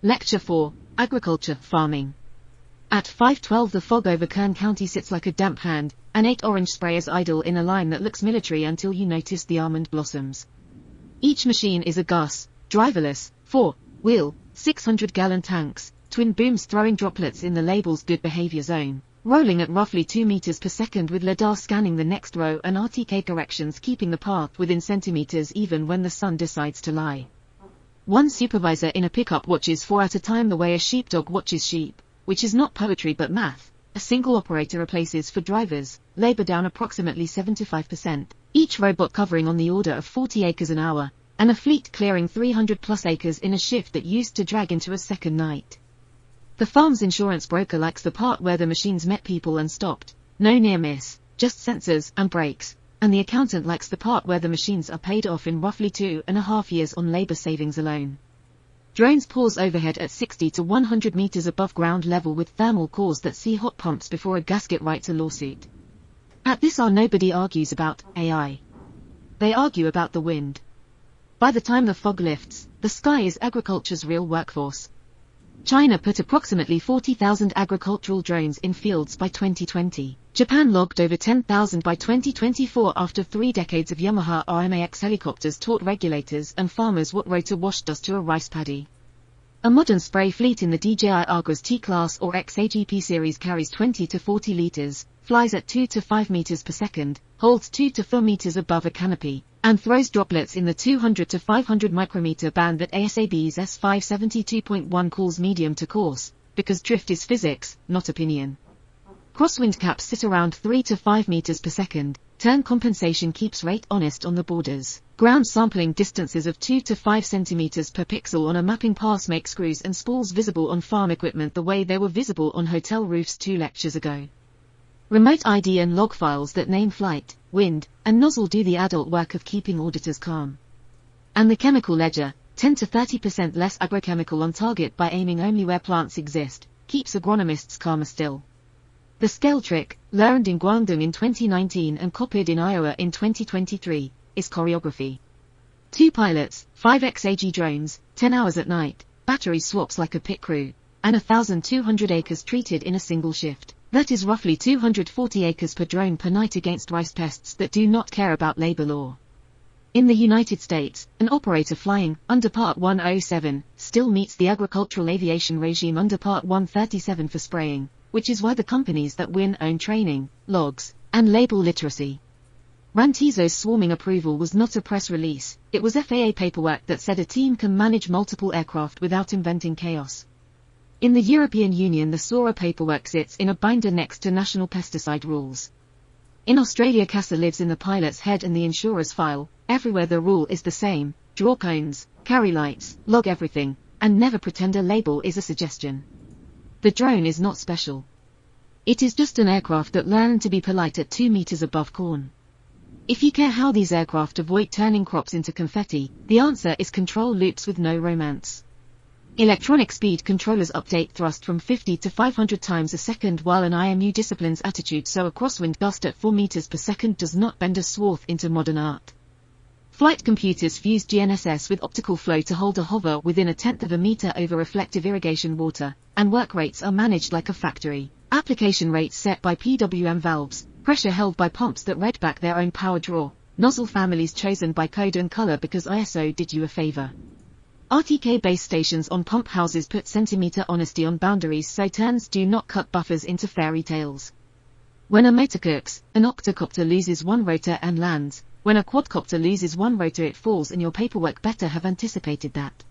Lecture 4, Agriculture, Farming. At 5:12 the fog over Kern County sits like a damp hand, and 8 orange sprayers idle in a line that looks military until you notice the almond blossoms. Each machine is a gas, driverless, 4-wheel, 600-gallon tanks, twin booms throwing droplets in the label's good behavior zone, rolling at roughly 2 meters per second with LiDAR scanning the next row and RTK corrections keeping the path within centimeters even when the sun decides to lie. One supervisor in a pickup watches 4 at a time the way a sheepdog watches sheep, which is not poetry but math. A single operator replaces 4 drivers, labor down approximately 75%, each robot covering on the order of 40 acres an hour, and a fleet clearing 300 plus acres in a shift that used to drag into a second night. The farm's insurance broker likes the part where the machines met people and stopped, no near miss, just sensors and brakes, and the accountant likes the part where the machines are paid off in roughly 2.5 years on labor savings alone. Drones pause overhead at 60 to 100 meters above ground level with thermal cores that see hot pumps before a gasket writes a lawsuit. At this hour nobody argues about AI. They argue about the wind. By the time the fog lifts, the sky is agriculture's real workforce. China put approximately 40,000 agricultural drones in fields by 2020. Japan logged over 10,000 by 2024 after 3 decades of Yamaha RMAX helicopters taught regulators and farmers what rotor wash does to a rice paddy. A modern spray fleet in the DJI Argus T-Class or XAGP series carries 20 to 40 liters, flies at 2 to 5 meters per second, holds 2 to 4 meters above a canopy, and throws droplets in the 200 to 500 micrometer band that ASAB's S572.1 calls medium to coarse, because drift is physics, not opinion. Crosswind caps sit around 3 to 5 meters per second, turn compensation keeps rate honest on the borders. Ground sampling distances of 2 to 5 centimeters per pixel on a mapping pass make screws and spools visible on farm equipment the way they were visible on hotel roofs 2 lectures ago. Remote ID and log files that name flight, wind, and nozzle do the adult work of keeping auditors calm. And the chemical ledger, 10 to 30% less agrochemical on target by aiming only where plants exist, keeps agronomists calmer still. The scale trick, learned in Guangdong in 2019 and copied in Iowa in 2023, is choreography. 2 pilots, 5 XAG drones, 10 hours at night, battery swaps like a pit crew, and 1,200 acres treated in a single shift. That is roughly 240 acres per drone per night against rice pests that do not care about labor law. In the United States, an operator flying under Part 107 still meets the agricultural aviation regime under Part 137 for spraying, which is why the companies that win own training, logs, and label literacy. Rantizo's swarming approval was not a press release, it was FAA paperwork that said a team can manage multiple aircraft without inventing chaos. In the European Union the SORA paperwork sits in a binder next to national pesticide rules. In Australia CASA lives in the pilot's head and the insurer's file. Everywhere the rule is the same: draw cones, carry lights, log everything, and never pretend a label is a suggestion. The drone is not special. It is just an aircraft that learned to be polite at 2 meters above corn. If you care how these aircraft avoid turning crops into confetti, the answer is control loops with no romance. Electronic speed controllers update thrust from 50 to 500 times a second while an IMU disciplines attitude so a crosswind gust at 4 meters per second does not bend a swath into modern art. Flight computers fuse GNSS with optical flow to hold a hover within 1/10 of a meter over reflective irrigation water, and work rates are managed like a factory. Application rates set by PWM valves, pressure held by pumps that read back their own power draw, nozzle families chosen by code and color because ISO did you a favor. RTK base stations on pump houses put centimeter honesty on boundaries so turns do not cut buffers into fairy tales. When a motor cooks, an octocopter loses 1 rotor and lands. When a quadcopter loses 1 rotor it falls, and your paperwork better have anticipated that.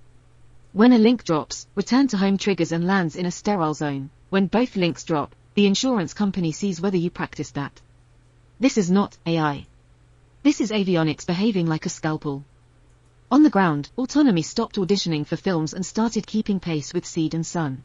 When a link drops, return to home triggers and lands in a sterile zone. When both links drop, the insurance company sees whether you practiced that. This is not AI. This is avionics behaving like a scalpel. On the ground, autonomy stopped auditioning for films and started keeping pace with Seed and Sun.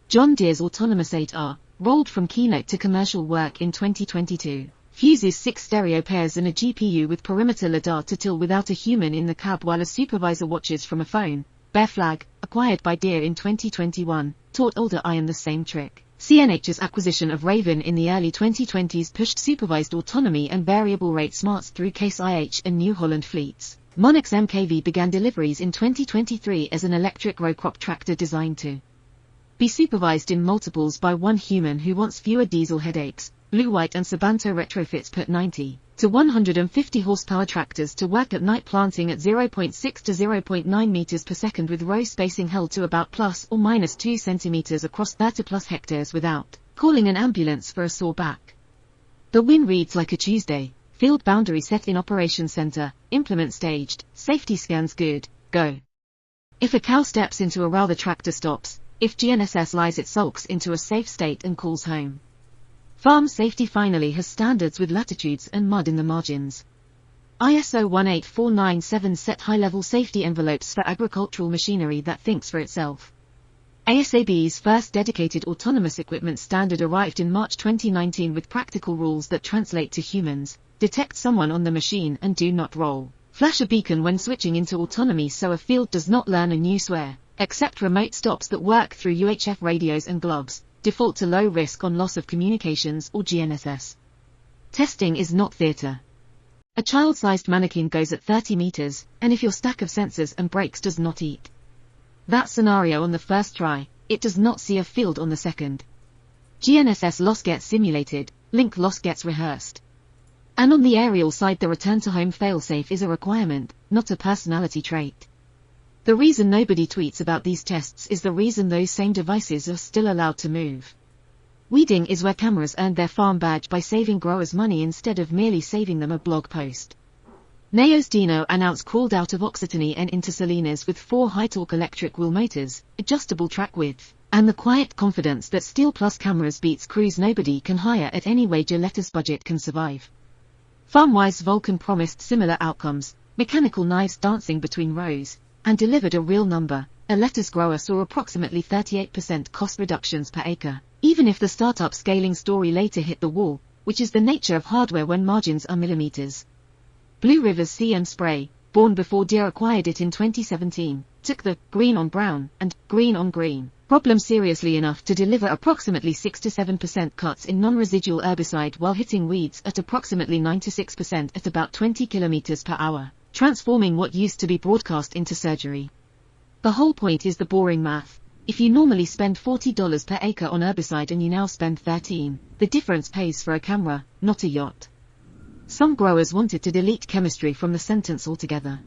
John Deere's autonomous 8R rolled from keynote to commercial work in 2022. Fuses 6 stereo pairs and a GPU with perimeter LiDAR to till without a human in the cab while a supervisor watches from a phone. Bear Flag, acquired by Deere in 2021, taught older Iron the same trick. CNH's acquisition of Raven in the early 2020s pushed supervised autonomy and variable rate smarts through Case IH and New Holland fleets. Monex MKV began deliveries in 2023 as an electric row crop tractor designed to be supervised in multiples by one human who wants fewer diesel headaches. Blue White and Sabanto retrofits put 90 to 150 horsepower tractors to work at night, planting at 0.6 to 0.9 meters per second with row spacing held to about plus or minus 2 centimeters across 30 plus hectares without calling an ambulance for a sore back. The win reads like a Tuesday. Field boundary set in operation center, implement staged, safety scans good, go. If a cow steps into a row, the tractor stops. If GNSS lies, it sulks into a safe state and calls home. Farm safety finally has standards with latitudes and mud in the margins. ISO 18497 set high-level safety envelopes for agricultural machinery that thinks for itself. ASAB's first dedicated autonomous equipment standard arrived in March 2019 with practical rules that translate to humans: detect someone on the machine and do not roll. Flash a beacon when switching into autonomy so a field does not learn a new swear. Accept remote stops that work through UHF radios and gloves. Default to low risk on loss of communications or GNSS. Testing is not theater. A child-sized mannequin goes at 30 meters, and if your stack of sensors and brakes does not eat that scenario on the first try, it does not see a field on the second. GNSS loss gets simulated, link loss gets rehearsed. And on the aerial side, the return to home failsafe is a requirement, not a personality trait. The reason nobody tweets about these tests is the reason those same devices are still allowed to move. Weeding is where cameras earned their farm badge by saving growers money instead of merely saving them a blog post. Neo's Dino announced crawled out of Occitanie and into Salinas with 4 high-torque electric wheel motors, adjustable track width, and the quiet confidence that Steel Plus cameras beats crews nobody can hire at any wage a lettuce budget can survive. FarmWise Vulcan promised similar outcomes, mechanical knives dancing between rows, and delivered a real number. A lettuce grower saw approximately 38% cost reductions per acre, even if the startup scaling story later hit the wall, which is the nature of hardware when margins are millimeters. Blue River's CM Spray, born before Deere acquired it in 2017, took the green on brown and green on green problem seriously enough to deliver approximately 6 to 7% cuts in non-residual herbicide while hitting weeds at approximately 9 to 6% at about 20 km per hour, transforming what used to be broadcast into surgery. The whole point is the boring math. If you normally spend $40 per acre on herbicide and you now spend $13, the difference pays for a camera, not a yacht. Some growers wanted to delete chemistry from the sentence altogether.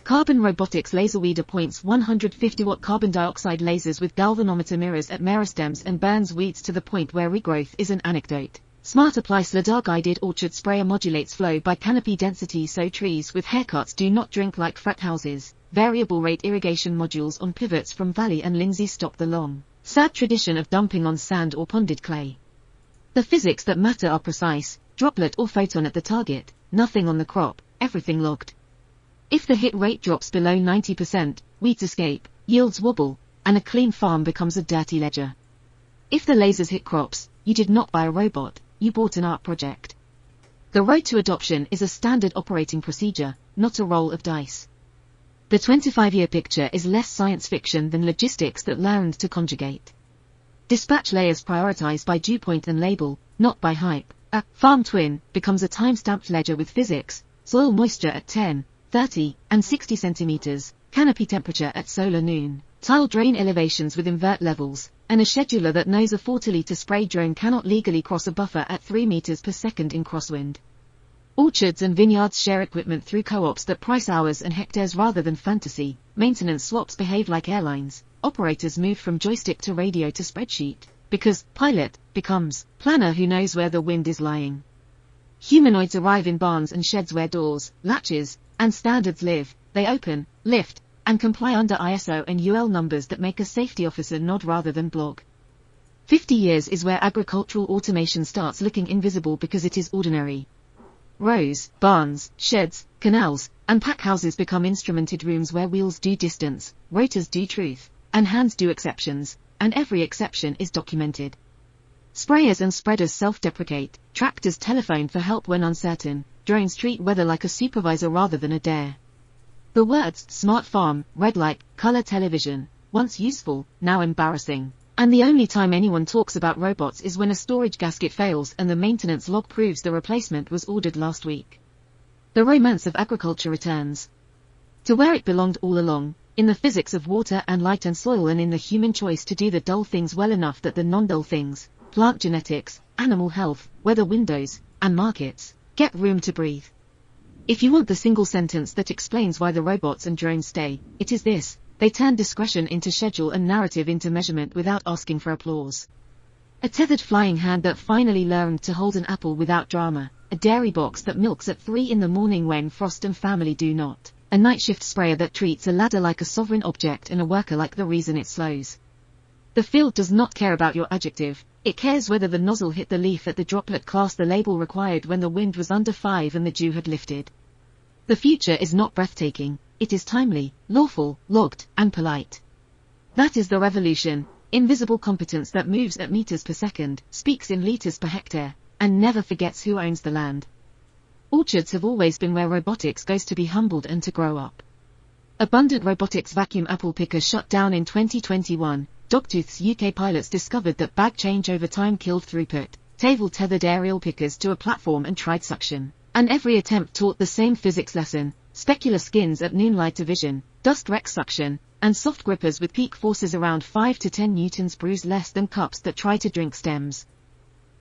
Carbon Robotics laser weeder points 150-watt carbon dioxide lasers with galvanometer mirrors at meristems and burns weeds to the point where regrowth is an anecdote. Smart Applice LiDAR-guided orchard sprayer modulates flow by canopy density so trees with haircuts do not drink like frat houses. Variable rate irrigation modules on pivots from Valley and Lindsay stop the long, sad tradition of dumping on sand or ponded clay. The physics that matter are precise, droplet or photon at the target, nothing on the crop, everything logged. If the hit rate drops below 90%, weeds escape, yields wobble, and a clean farm becomes a dirty ledger. If the lasers hit crops, you did not buy a robot, you bought an art project. The road to adoption is a standard operating procedure, not a roll of dice. The 25-year picture is less science fiction than logistics that learned to conjugate. Dispatch layers prioritized by dew point and label, not by hype. A farm twin becomes a time-stamped ledger with physics, soil moisture at 10, 30, and 60 centimeters, canopy temperature at solar noon, tile drain elevations with invert levels, and a scheduler that knows a 40-liter spray drone cannot legally cross a buffer at 3 meters per second in crosswind. Orchards and vineyards share equipment through co-ops that price hours and hectares rather than fantasy. Maintenance swaps behave like airlines. Operators move from joystick to radio to spreadsheet, because pilot becomes planner who knows where the wind is lying. Humanoids arrive in barns and sheds where doors, latches, and standards live. They open, lift, and comply under ISO and UL numbers that make a safety officer nod rather than blog. 50 years is where agricultural automation starts looking invisible because it is ordinary. Rows, barns, sheds, canals, and packhouses become instrumented rooms where wheels do distance, rotors do truth, and hands do exceptions, and every exception is documented. Sprayers and spreaders self-deprecate, tractors telephone for help when uncertain, drones treat weather like a supervisor rather than a dare. The words smart farm, red light, color television, once useful, now embarrassing. And the only time anyone talks about robots is when a storage gasket fails and the maintenance log proves the replacement was ordered last week. The romance of agriculture returns. To where it belonged all along, in the physics of water and light and soil, and in the human choice to do the dull things well enough that the non-dull things, plant genetics, animal health, weather windows, and markets, get room to breathe. If you want the single sentence that explains why the robots and drones stay, it is this: they turn discretion into schedule and narrative into measurement without asking for applause. A tethered flying hand that finally learned to hold an apple without drama, a dairy box that milks at 3 in the morning when Frost and family do not, a night shift sprayer that treats a ladder like a sovereign object and a worker like the reason it slows. The field does not care about your adjective, it cares whether the nozzle hit the leaf at the droplet class, the label required when the wind was under 5 and the dew had lifted. The future is not breathtaking, it is timely, lawful, logged, and polite. That is the revolution, invisible competence that moves at meters per second, speaks in liters per hectare, and never forgets who owns the land. Orchards have always been where robotics goes to be humbled and to grow up. Abundant Robotics vacuum apple picker shut down in 2021. Dogtooth's UK pilots discovered that bag change over time killed throughput. Table tethered aerial pickers to a platform and tried suction. And every attempt taught the same physics lesson: specular skins at noon, light division, dust wreck suction, and soft grippers with peak forces around 5 to 10 newtons bruise less than cups that try to drink stems.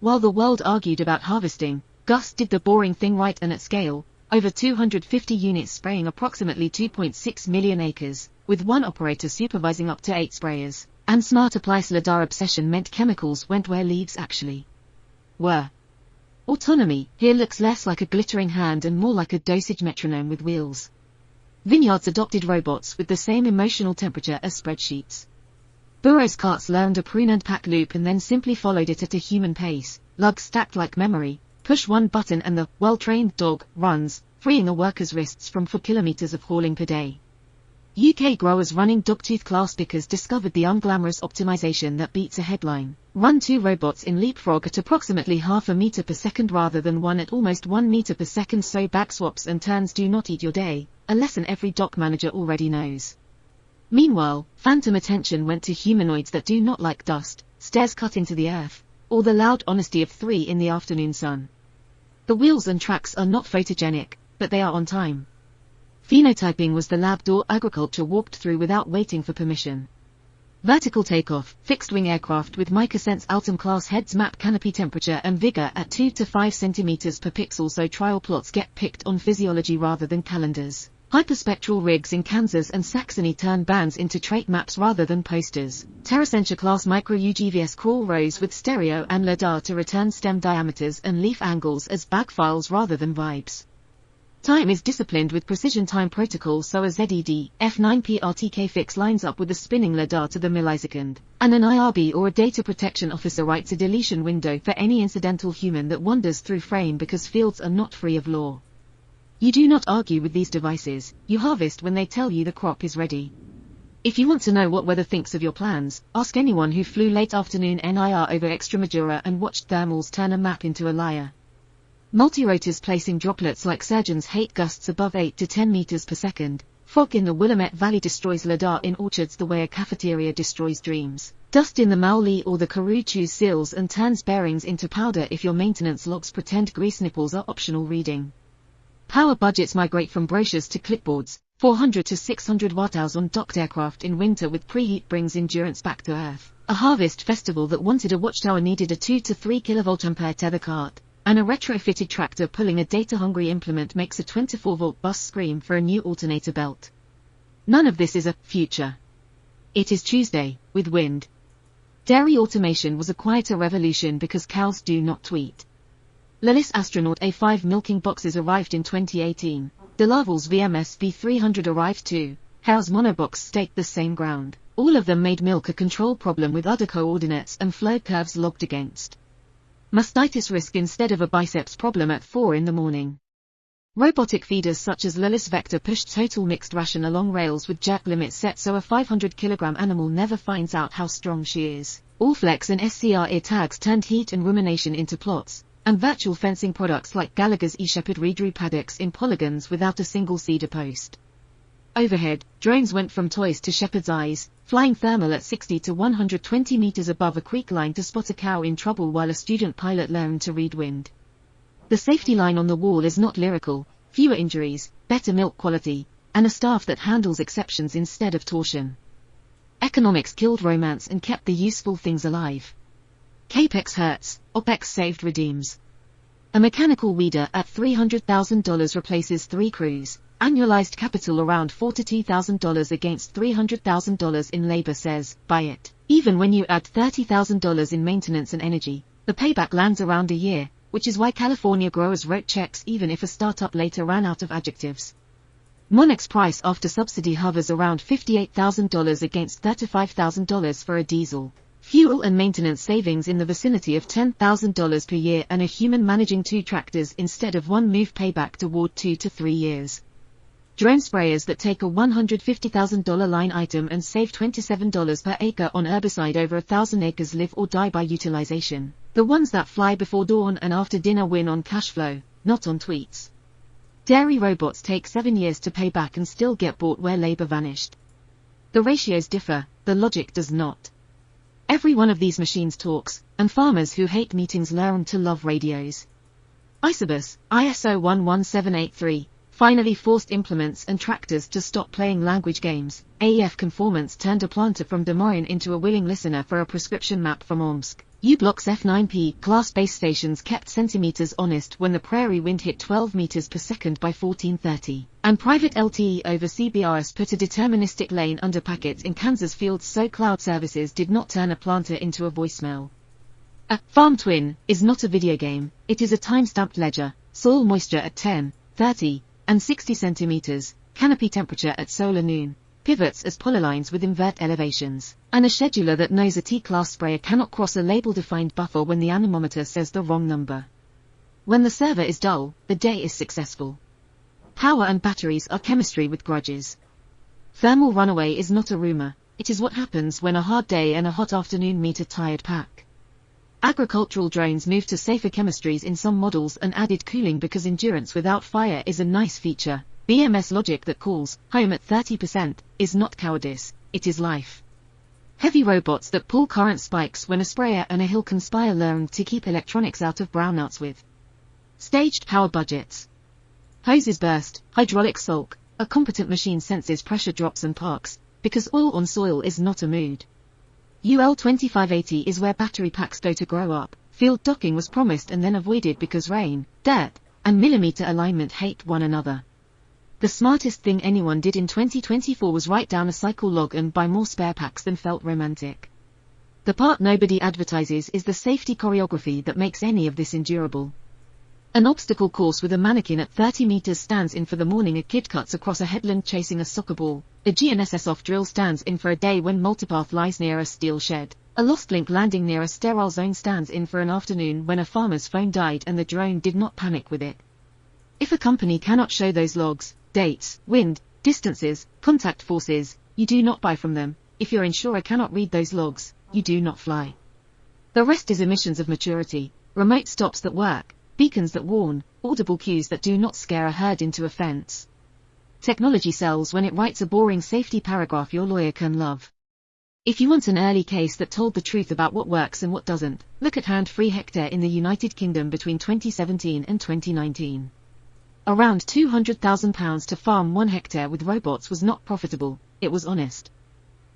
While the world argued about harvesting, Gus did the boring thing right and at scale, over 250 units spraying approximately 2.6 million acres, with one operator supervising up to 8 sprayers, and smart applies lidar obsession meant chemicals went where leaves actually were. Autonomy here looks less like a glittering hand and more like a dosage metronome with wheels. Vineyards adopted robots with the same emotional temperature as spreadsheets. Burroughs carts learned a prune and pack loop and then simply followed it at a human pace. Lugs stacked like memory. Push one button and the well-trained dog runs, freeing the worker's wrists from 4 kilometers of hauling per day. UK growers running dogtooth class pickers discovered the unglamorous optimization that beats a headline. Run 2 robots in leapfrog at approximately half a meter per second rather than one at almost 1 meter per second, so back swaps and turns do not eat your day, a lesson every dock manager already knows. Meanwhile, phantom attention went to humanoids that do not like dust, stairs cut into the earth, or the loud honesty of 3 in the afternoon sun. The wheels and tracks are not photogenic, but they are on time. Phenotyping was the lab door agriculture walked through without waiting for permission. Vertical takeoff, fixed-wing aircraft with MicaSense Altum class heads map canopy temperature and vigor at 2 to 5 centimeters per pixel, so trial plots get picked on physiology rather than calendars. Hyperspectral rigs in Kansas and Saxony turn bands into trait maps rather than posters. Terracenture class micro UGVS crawl rows with stereo and lidar to return stem diameters and leaf angles as bag files rather than vibes. Time is disciplined with precision time protocol, so a ZED F9P RTK fix lines up with a spinning lidar to the millisecond, and an IRB or a data protection officer writes a deletion window for any incidental human that wanders through frame because fields are not free of law. You do not argue with these devices, you harvest when they tell you the crop is ready. If you want to know what weather thinks of your plans, ask anyone who flew late afternoon NIR over Extremadura and watched thermals turn a map into a liar. Multirotors placing droplets like surgeons hate gusts above 8 to 10 meters per second. Fog in the Willamette Valley destroys lidar in orchards the way a cafeteria destroys dreams. Dust in the Mauli or the Karoo chews seals and turns bearings into powder if your maintenance logs pretend grease nipples are optional reading. Power budgets migrate from brochures to clipboards. 400 to 600 watt-hours on docked aircraft in winter with preheat brings endurance back to earth. A harvest festival that wanted a watchtower needed a 2 to 3 kilovolt-ampere tether cart. And a retrofitted tractor pulling a data-hungry implement makes a 24-volt bus scream for a new alternator belt. None of this is a future. It is Tuesday, with wind. Dairy automation was a quieter revolution because cows do not tweet. Lilith astronaut A5 milking boxes arrived in 2018. DeLaval's VMS V300 arrived too. Howe's monobox staked the same ground. All of them made milk a control problem with udder coordinates and flow curves logged against. Mastitis risk instead of a biceps problem at 4 in the morning. Robotic feeders such as Lilith Vector pushed total mixed ration along rails with jerk limits set so a 500 kilogram animal never finds out how strong she is. Allflex and SCR ear tags turned heat and rumination into plots, and virtual fencing products like Gallagher's eShepherd redrew paddocks in polygons without a single cedar post. Overhead, drones went from toys to shepherd's eyes, flying thermal at 60 to 120 meters above a creek line to spot a cow in trouble while a student pilot learned to read wind. The safety line on the wall is not lyrical: fewer injuries, better milk quality, and a staff that handles exceptions instead of torsion. Economics killed romance and kept the useful things alive. Capex hurts, OPEX saved redeems. A mechanical weeder at $300,000 replaces 3 crews. Annualized capital around $42,000 against $300,000 in labor says, buy it. Even when you add $30,000 in maintenance and energy, the payback lands around a year, which is why California growers wrote checks even if a startup later ran out of adjectives. Monex price after subsidy hovers around $58,000 against $35,000 for a diesel. Fuel and maintenance savings in the vicinity of $10,000 per year, and a human managing 2 tractors instead of 1 move payback toward 2 to 3 years. Drone sprayers that take a $150,000 line item and save $27 per acre on herbicide over 1,000 acres live or die by utilization. The ones that fly before dawn and after dinner win on cash flow, not on tweets. Dairy robots take 7 years to pay back and still get bought where labor vanished. The ratios differ, the logic does not. Every one of these machines talks, and farmers who hate meetings learn to love radios. Isobus, ISO 11783, finally forced implements and tractors to stop playing language games. AEF conformance turned a planter from Des Moines into a willing listener for a prescription map from Omsk. U-Block's F9P class base stations kept centimeters honest when the prairie wind hit 12 meters per second by 1430. And private LTE over CBRS put a deterministic lane under packets in Kansas fields so cloud services did not turn a planter into a voicemail. A farm twin is not a video game, it is a time-stamped ledger. Soil moisture at 10, 30, and 60 centimeters, canopy temperature at solar noon, pivots as polylines with invert elevations, and a scheduler that knows a T-class sprayer cannot cross a label-defined buffer when the anemometer says the wrong number. When the server is dull, the day is successful. Power and batteries are chemistry with grudges. Thermal runaway is not a rumor, it is what happens when a hard day and a hot afternoon meet a tired pack. Agricultural drones moved to safer chemistries in some models and added cooling because endurance without fire is a nice feature. BMS logic that calls home at 30% is not cowardice, it is life. Heavy robots that pull current spikes when a sprayer and a hill conspire learn to keep electronics out of brownouts with staged power budgets. Hoses burst, hydraulic sulk, a competent machine senses pressure drops and parks, because oil on soil is not a mood. UL 2580 is where battery packs go to grow up. Field docking was promised and then avoided because rain, dirt, and millimeter alignment hate one another. The smartest thing anyone did in 2024 was write down a cycle log and buy more spare packs than felt romantic. The part nobody advertises is the safety choreography that makes any of this endurable. An obstacle course with a mannequin at 30 meters stands in for the morning a kid cuts across a headland chasing a soccer ball. A GNSS off-drill stands in for a day when multipath lies near a steel shed. A lost link landing near a sterile zone stands in for an afternoon when a farmer's phone died and the drone did not panic with it. If a company cannot show those logs, dates, wind, distances, contact forces, you do not buy from them. If your insurer cannot read those logs, you do not fly. The rest is emissions of maturity, remote stops that work, beacons that warn, audible cues that do not scare a herd into a fence. Technology sells when it writes a boring safety paragraph your lawyer can love. If you want an early case that told the truth about what works and what doesn't, look at hand-free hectare in the United Kingdom between 2017 and 2019. Around £200,000 to farm 1 hectare with robots was not profitable, it was honest.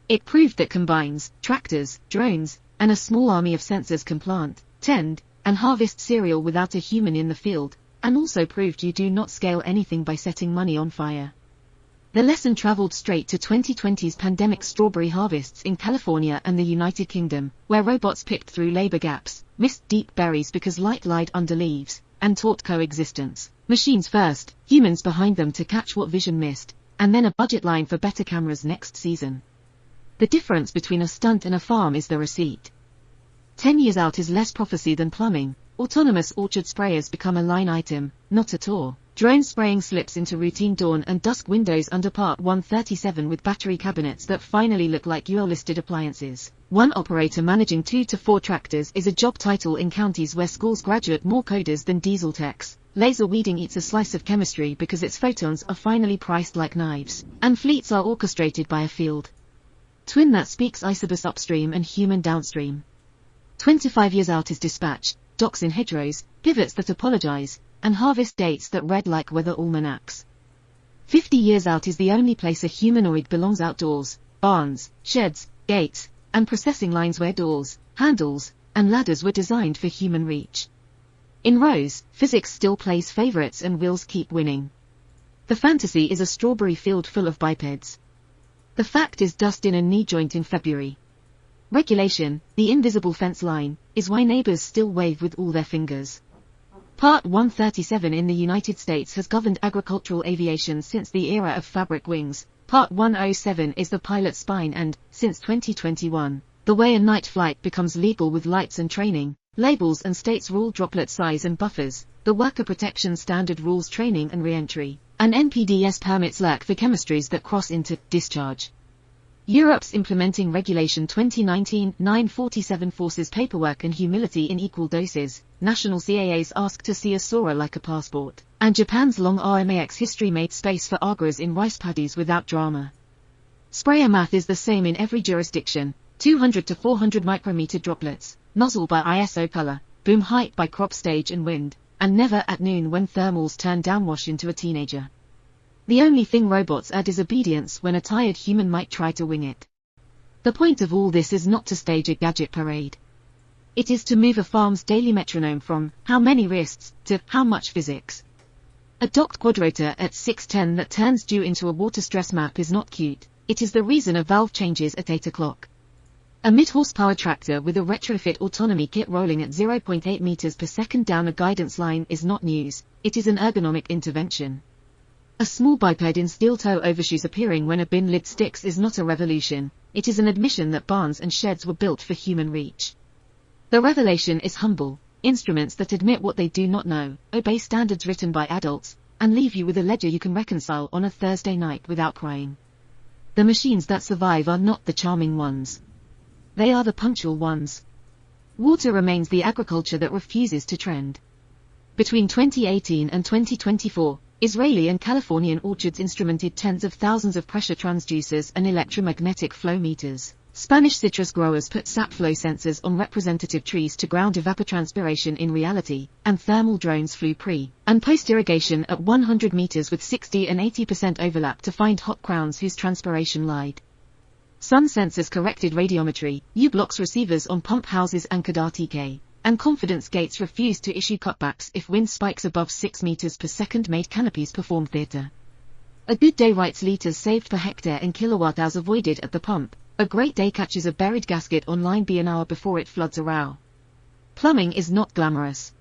It proved that combines, tractors, drones, and a small army of sensors can plant, tend, and harvest cereal without a human in the field, and also proved you do not scale anything by setting money on fire. The lesson traveled straight to 2020's pandemic strawberry harvests in California and the United Kingdom, where robots picked through labor gaps, missed deep berries because light lied under leaves, and taught coexistence. Machines first, humans behind them to catch what vision missed, and then a budget line for better cameras next season. The difference between a stunt and a farm is the receipt. 10 years out is less prophecy than plumbing. Autonomous orchard sprayers become a line item, not a tour. Drone spraying slips into routine dawn and dusk windows under Part 137 with battery cabinets that finally look like UL-listed appliances. One operator managing 2 to 4 tractors is a job title in counties where schools graduate more coders than diesel techs. Laser weeding eats a slice of chemistry because its photons are finally priced like knives, and fleets are orchestrated by a field twin that speaks Isobus upstream and human downstream. 25 years out is dispatch, docks in hedgerows, pivots that apologize, and harvest dates that read like weather almanacs. 50 years out is the only place a humanoid belongs outdoors. Barns, sheds, gates, and processing lines where doors, handles, and ladders were designed for human reach. In Rose, physics still plays favorites and wills keep winning. The fantasy is a strawberry field full of bipeds. The fact is dust in a knee joint in February. Regulation, the invisible fence line, is why neighbors still wave with all their fingers. Part 137 in the United States has governed agricultural aviation since the era of fabric wings. Part 107 is the pilot spine and, since 2021, the way a night flight becomes legal with lights and training, labels and states rule droplet size and buffers, the worker protection standard rules training and re-entry, and NPDES permits lurk for chemistries that cross into discharge. Europe's implementing Regulation 2019-947 forces paperwork and humility in equal doses. National CAAs ask to see a SORA like a passport, and Japan's long RMAX history made space for Agras in rice paddies without drama. Sprayer math is the same in every jurisdiction, 200 to 400 micrometer droplets, nozzle by ISO color, boom height by crop stage and wind, and never at noon when thermals turn downwash into a teenager. The only thing robots add is obedience when a tired human might try to wing it. The point of all this is not to stage a gadget parade. It is to move a farm's daily metronome from how many wrists to how much physics. A docked quadrotor at 610 that turns dew into a water stress map is not cute, it is the reason a valve changes at 8 o'clock. A mid-horsepower tractor with a retrofit autonomy kit rolling at 0.8 meters per second down a guidance line is not news, it is an ergonomic intervention. A small biped in steel-toe overshoes appearing when a bin lid sticks is not a revolution, it is an admission that barns and sheds were built for human reach. The revelation is humble: instruments that admit what they do not know, obey standards written by adults, and leave you with a ledger you can reconcile on a Thursday night without crying. The machines that survive are not the charming ones. They are the punctual ones. Water remains the agriculture that refuses to trend. Between 2018 and 2024, Israeli and Californian orchards instrumented tens of thousands of pressure transducers and electromagnetic flow meters. Spanish citrus growers put sap flow sensors on representative trees to ground evapotranspiration in reality, and thermal drones flew pre- and post-irrigation at 100 meters with 60 and 80% overlap to find hot crowns whose transpiration lied. Sun sensors corrected radiometry, U-blocks receivers on pump houses anchored RTK, and confidence gates refused to issue cutbacks if wind spikes above 6 meters per second made canopies perform theater. A good day writes liters saved per hectare and kilowatt-hours avoided at the pump. A great day catches a buried gasket on line B an hour before it floods a row. Plumbing is not glamorous.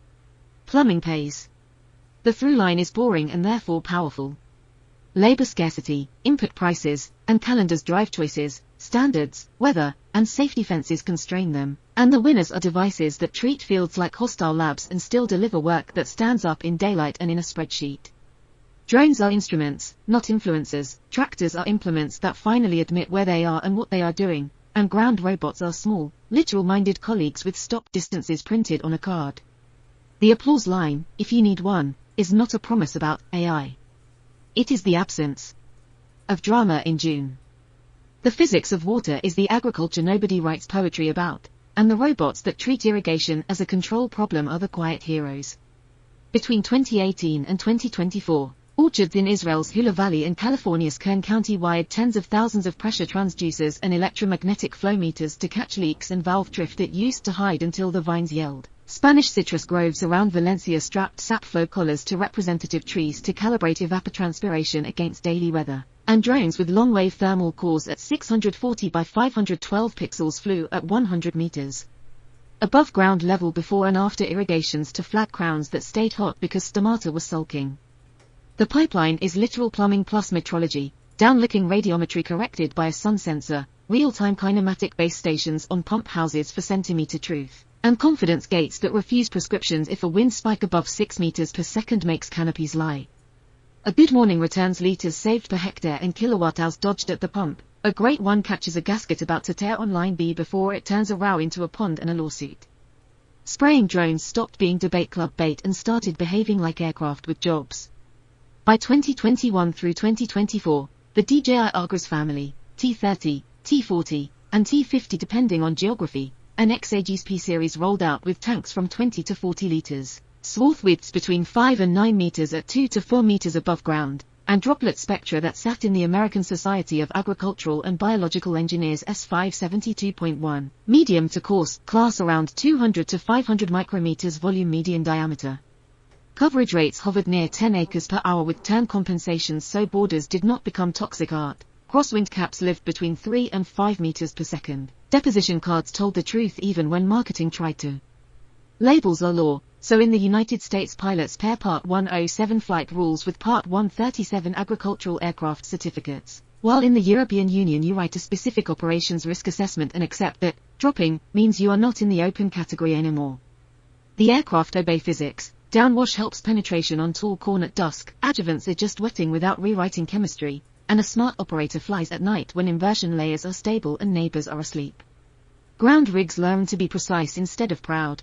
Plumbing pays. The through line is boring and therefore powerful. Labor scarcity, input prices, and calendars drive choices, standards, weather, and safety fences constrain them, and the winners are devices that treat fields like hostile labs and still deliver work that stands up in daylight and in a spreadsheet. Drones are instruments, not influencers, tractors are implements that finally admit where they are and what they are doing, and ground robots are small, literal-minded colleagues with stop distances printed on a card. The applause line, if you need one, is not a promise about AI. It is the absence of drama in June. The physics of water is the agriculture nobody writes poetry about, and the robots that treat irrigation as a control problem are the quiet heroes. Between 2018 and 2024, orchards in Israel's Hula Valley and California's Kern County wired tens of thousands of pressure transducers and electromagnetic flow meters to catch leaks and valve drift that used to hide until the vines yelled. Spanish citrus groves around Valencia strapped sap flow collars to representative trees to calibrate evapotranspiration against daily weather, and drones with long-wave thermal cores at 640 by 512 pixels flew at 100 meters above ground level before and after irrigations to flag crowns that stayed hot because stomata was sulking. The pipeline is literal plumbing plus metrology, downlicking radiometry corrected by a sun sensor, real-time kinematic base stations on pump houses for centimeter truth, and confidence gates that refuse prescriptions if a wind spike above 6 meters per second makes canopies lie. A good morning returns liters saved per hectare and kilowatt-hours dodged at the pump. A great one catches a gasket about to tear on line B before it turns a row into a pond and a lawsuit. Spraying drones stopped being debate club bait and started behaving like aircraft with jobs. By 2021 through 2024, the DJI Agras family, T30, T40, and T50 depending on geography, an XAGSP series rolled out with tanks from 20 to 40 liters, swath widths between 5 and 9 meters at 2 to 4 meters above ground, and droplet spectra that sat in the American Society of Agricultural and Biological Engineers S572.1, medium to coarse, class around 200 to 500 micrometers volume median diameter. Coverage rates hovered near 10 acres per hour with turn compensations so borders did not become toxic art. Crosswind caps lived between 3 and 5 meters per second. Deposition cards told the truth even when marketing tried to. Labels are law, so in the United States pilots pair Part 107 flight rules with Part 137 agricultural aircraft certificates, while in the European Union you write a specific operations risk assessment and accept that dropping means you are not in the open category anymore. The aircraft obey physics. Downwash helps penetration on tall corn at dusk, adjuvants are just wetting without rewriting chemistry, and a smart operator flies at night when inversion layers are stable and neighbors are asleep. Ground rigs learn to be precise instead of proud.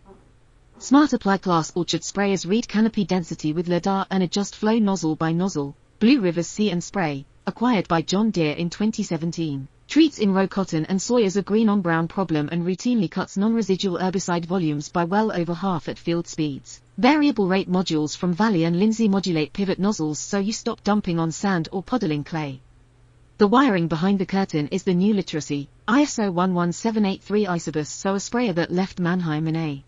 Smart apply class orchard sprayers read canopy density with LiDAR and adjust flow nozzle by nozzle. Blue River's See and Spray, acquired by John Deere in 2017, treats in-row cotton and soy as a green on brown problem and routinely cuts non-residual herbicide volumes by well over half at field speeds. Variable rate modules from Valley and Lindsay modulate pivot nozzles so you stop dumping on sand or puddling clay. The wiring behind the curtain is the new literacy, ISO 11783 Isobus, so a sprayer that left Mannheim and a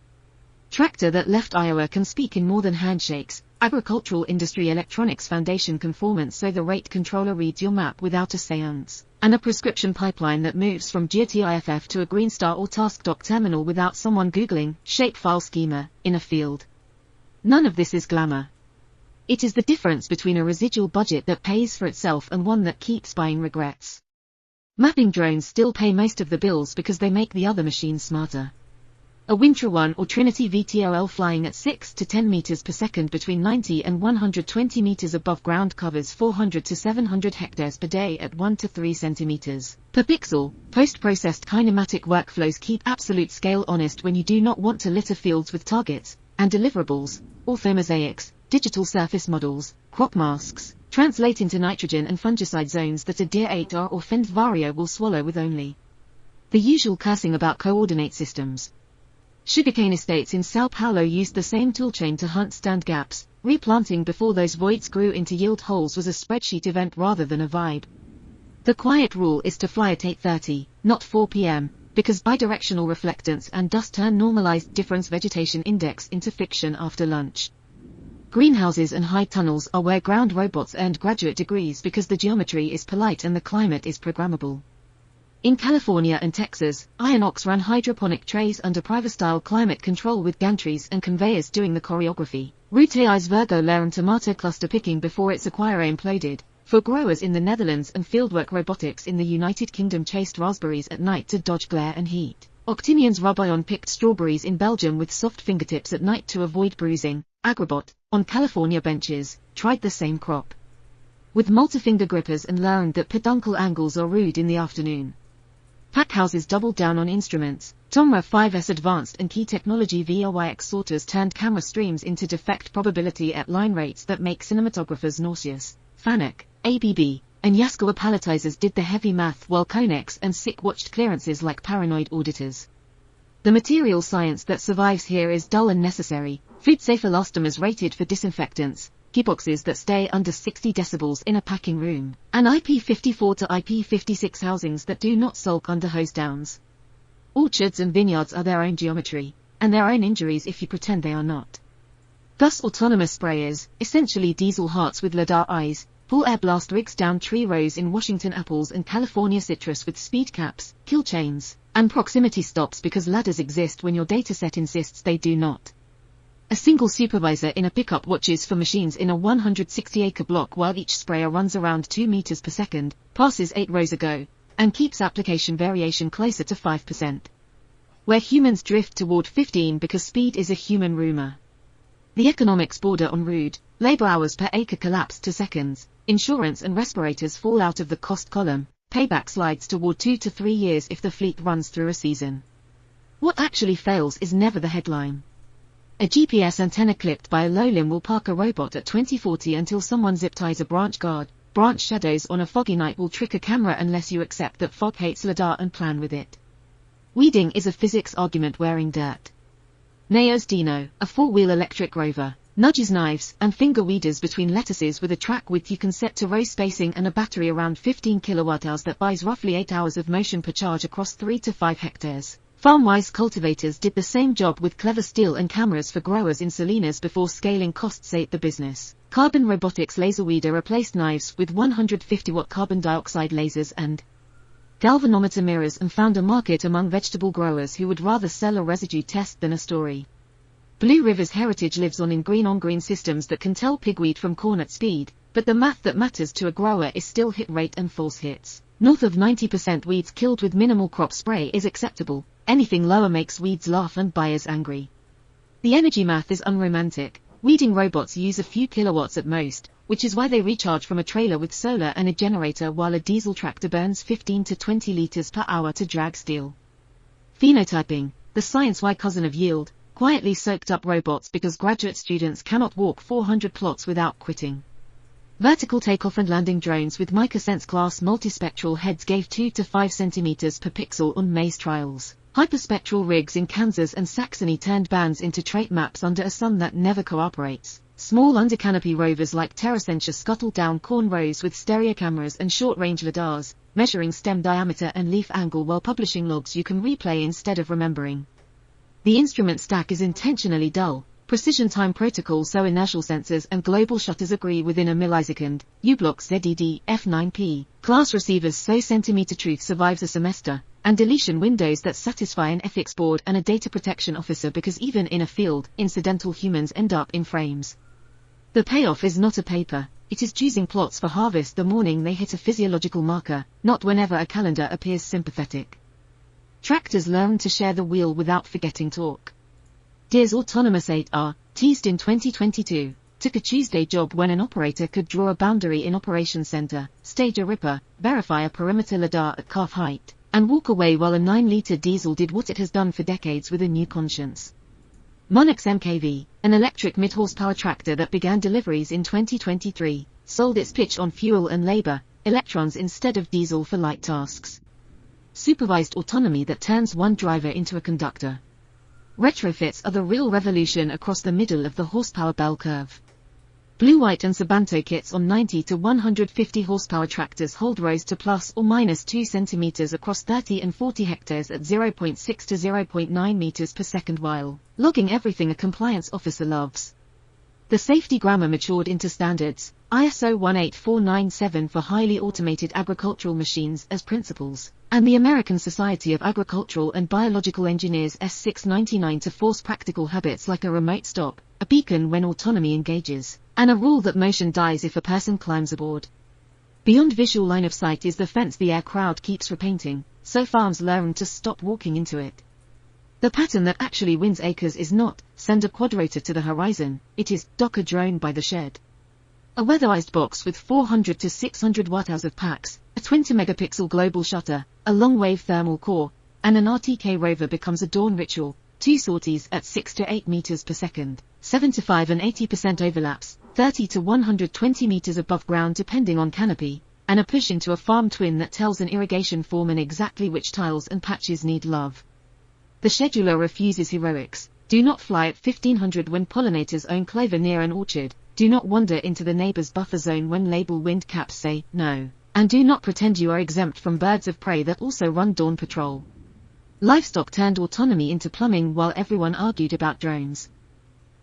tractor that left Iowa can speak in more than handshakes. Agricultural Industry Electronics Foundation conformance so the rate controller reads your map without a seance, and a prescription pipeline that moves from GeoTIFF to a Greenstar or TaskDoc terminal without someone googling shapefile schema in a field. None of this is glamour. It is the difference between a residual budget that pays for itself and one that keeps buying regrets. Mapping drones still pay most of the bills because they make the other machines smarter. A Wintra 1 or Trinity VTOL flying at 6 to 10 meters per second between 90 and 120 meters above ground covers 400 to 700 hectares per day at 1 to 3 centimeters per pixel. Post-processed kinematic workflows keep absolute scale honest when you do not want to litter fields with targets and deliverables. Orthomosaics, digital surface models, crop masks, translate into nitrogen and fungicide zones that a Deer 8R or Fendt Vario will swallow with only the usual cursing about coordinate systems. Sugarcane estates in Sao Paulo used the same toolchain to hunt stand gaps. Replanting before those voids grew into yield holes was a spreadsheet event rather than a vibe. The quiet rule is to fly at 8:30, not 4 p.m., because bidirectional reflectance and dust turn normalized difference vegetation index into fiction after lunch. Greenhouses and high tunnels are where ground robots earned graduate degrees because the geometry is polite and the climate is programmable. In California and Texas, Inox ran hydroponic trays under Privastyle climate control with gantries and conveyors doing the choreography. Route's Virgo learned tomato cluster picking before its acquirer imploded. For growers in the Netherlands and fieldwork robotics in the United Kingdom chased raspberries at night to dodge glare and heat. Octinian's Rubion picked strawberries in Belgium with soft fingertips at night to avoid bruising. Agribot, on California benches, tried the same crop with multi-finger grippers and learned that peduncle angles are rude in the afternoon. Packhouses doubled down on instruments. Tomra 5S Advanced and Key Technology VLYX sorters turned camera streams into defect probability at line rates that make cinematographers nauseous. Fanuc, ABB, and Yaskawa palletizers did the heavy math while Konex and SICK watched clearances like paranoid auditors. The material science that survives here is dull and necessary. Food-safe elastomers rated for disinfectants, keyboxes that stay under 60 decibels in a packing room, and IP54 to IP56 housings that do not sulk under hose downs. Orchards and vineyards are their own geometry, and their own injuries if you pretend they are not. Thus autonomous sprayers, essentially diesel hearts with LiDAR eyes, pull air blast rigs down tree rows in Washington apples and California citrus with speed caps, kill chains, and proximity stops because ladders exist when your dataset insists they do not. A single supervisor in a pickup watches for machines in a 160-acre block while each sprayer runs around 2 meters per second, passes 8 rows ago, and keeps application variation closer to 5%. Where humans drift toward 15 because speed is a human rumor. The economics border on rude, labor hours per acre collapse to seconds, insurance and respirators fall out of the cost column, payback slides toward 2 to 3 years if the fleet runs through a season. What actually fails is never the headline. A GPS antenna clipped by a low limb will park a robot at 2040 until someone zip ties a branch guard. Branch shadows on a foggy night will trick a camera unless you accept that fog hates LiDAR and plan with it. Weeding is a physics argument wearing dirt. Neos Dino, a 4-wheel electric rover, Nudges knives and finger weeders between lettuces with a track width you can set to row spacing and a battery around 15 kWh that buys roughly 8 hours of motion per charge across 3 to 5 hectares. Farm-wise cultivators did the same job with clever steel and cameras for growers in Salinas before scaling costs ate the business. Carbon Robotics laser weeder replaced knives with 150-watt carbon dioxide lasers and galvanometer mirrors and found a market among vegetable growers who would rather sell a residue test than a story. Blue River's heritage lives on in green-on-green systems that can tell pigweed from corn at speed, but the math that matters to a grower is still hit rate and false hits. North of 90% weeds killed with minimal crop spray is acceptable. Anything lower makes weeds laugh and buyers angry. The energy math is unromantic. Weeding robots use a few kilowatts at most, which is why they recharge from a trailer with solar and a generator while a diesel tractor burns 15 to 20 liters per hour to drag steel. Phenotyping, the science-wide cousin of yield, quietly soaked up robots because graduate students cannot walk 400 plots without quitting. Vertical takeoff and landing drones with MicaSense class multispectral heads gave 2 to 5 centimeters per pixel on maze trials. Hyperspectral rigs in Kansas and Saxony turned bands into trait maps under a sun that never cooperates. Small under-canopy rovers like TerraSentia scuttle down corn rows with stereo cameras and short-range lidars, measuring stem diameter and leaf angle while publishing logs you can replay instead of remembering. The instrument stack is intentionally dull. Precision time protocol so inertial sensors and global shutters agree within a millisecond. U-block ZED F9P. Class receivers so centimeter truth survives a semester. And deletion windows that satisfy an ethics board and a data protection officer because even in a field, incidental humans end up in frames. The payoff is not a paper. It is choosing plots for harvest the morning they hit a physiological marker, not whenever a calendar appears sympathetic. Tractors learn to share the wheel without forgetting torque. Deere's autonomous 8R, teased in 2022, took a Tuesday job when an operator could draw a boundary in Operations Center, stage a ripper, verify a perimeter lidar at calf height, and walk away while a 9-liter diesel did what it has done for decades with a new conscience. Monex MKV, an electric mid-horsepower tractor that began deliveries in 2023, sold its pitch on fuel and labor, electrons instead of diesel for light tasks. Supervised autonomy that turns one driver into a conductor. Retrofits are the real revolution across the middle of the horsepower bell curve. Blue White and Sabanto kits on 90 to 150 horsepower tractors hold rows to plus or minus 2 centimeters across 30 and 40 hectares at 0.6 to 0.9 meters per second while logging everything a compliance officer loves. The safety grammar matured into standards, ISO 18497 for highly automated agricultural machines as principles, and the American Society of Agricultural and Biological Engineers S699 to force practical habits like a remote stop, a beacon when autonomy engages, and a rule that motion dies if a person climbs aboard. Beyond visual line of sight is the fence the air crowd keeps repainting, so farms learn to stop walking into it. The pattern that actually wins acres is not, send a quadrotor to the horizon, it is, dock a drone by the shed. A weatherized box with 400 to 600 watt-hours of packs, a 20-megapixel global shutter, a long-wave thermal core, and an RTK rover becomes a dawn ritual, 2 sorties at 6 to 8 meters per second, 75 and 80% overlaps, 30 to 120 meters above ground depending on canopy, and a push into a farm twin that tells an irrigation foreman exactly which tiles and patches need love. The scheduler refuses heroics. Do not fly at 1500 when pollinators own clover near an orchard. Do not wander into the neighbor's buffer zone when label wind caps say no. And do not pretend you are exempt from birds of prey that also run dawn patrol. Livestock turned autonomy into plumbing while everyone argued about drones.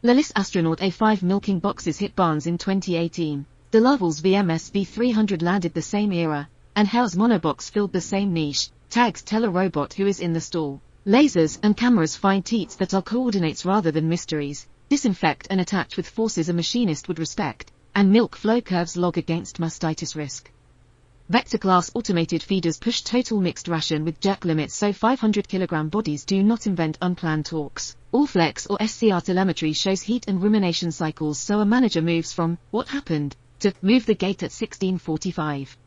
Lelis Astronaut A5 milking boxes hit barns in 2018. DeLaval's VMS V300 landed the same era, and Hare's monobox filled the same niche. Tags tell a robot who is in the stall. Lasers and cameras find teats that are coordinates rather than mysteries, disinfect and attach with forces a machinist would respect, and milk flow curves log against mastitis risk. Vector-class automated feeders push total mixed ration with jerk limits so 500 kg bodies do not invent unplanned torques. Allflex or SCR telemetry shows heat and rumination cycles so a manager moves from, what happened, to, move the gate at 1645.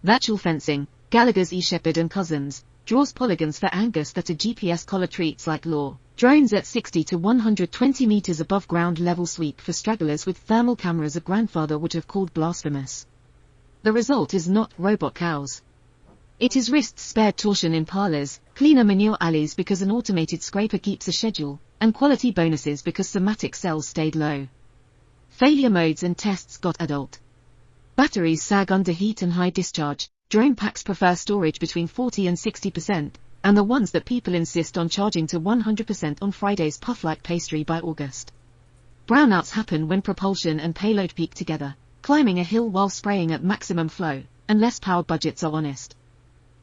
Virtual fencing, Gallagher's E. Shepherd and Cousins, draws polygons for Angus that a GPS collar treats like law. Drones at 60 to 120 meters above ground level sweep for stragglers with thermal cameras a grandfather would have called blasphemous. The result is not robot cows. It is wrist-spared torsion in parlors, cleaner manure alleys because an automated scraper keeps a schedule, and quality bonuses because somatic cells stayed low. Failure modes and tests got adult. Batteries sag under heat and high discharge. Drone packs prefer storage between 40 and 60%, and the ones that people insist on charging to 100% on Friday's puff like pastry by August. Brownouts happen when propulsion and payload peak together, climbing a hill while spraying at maximum flow, unless power budgets are honest.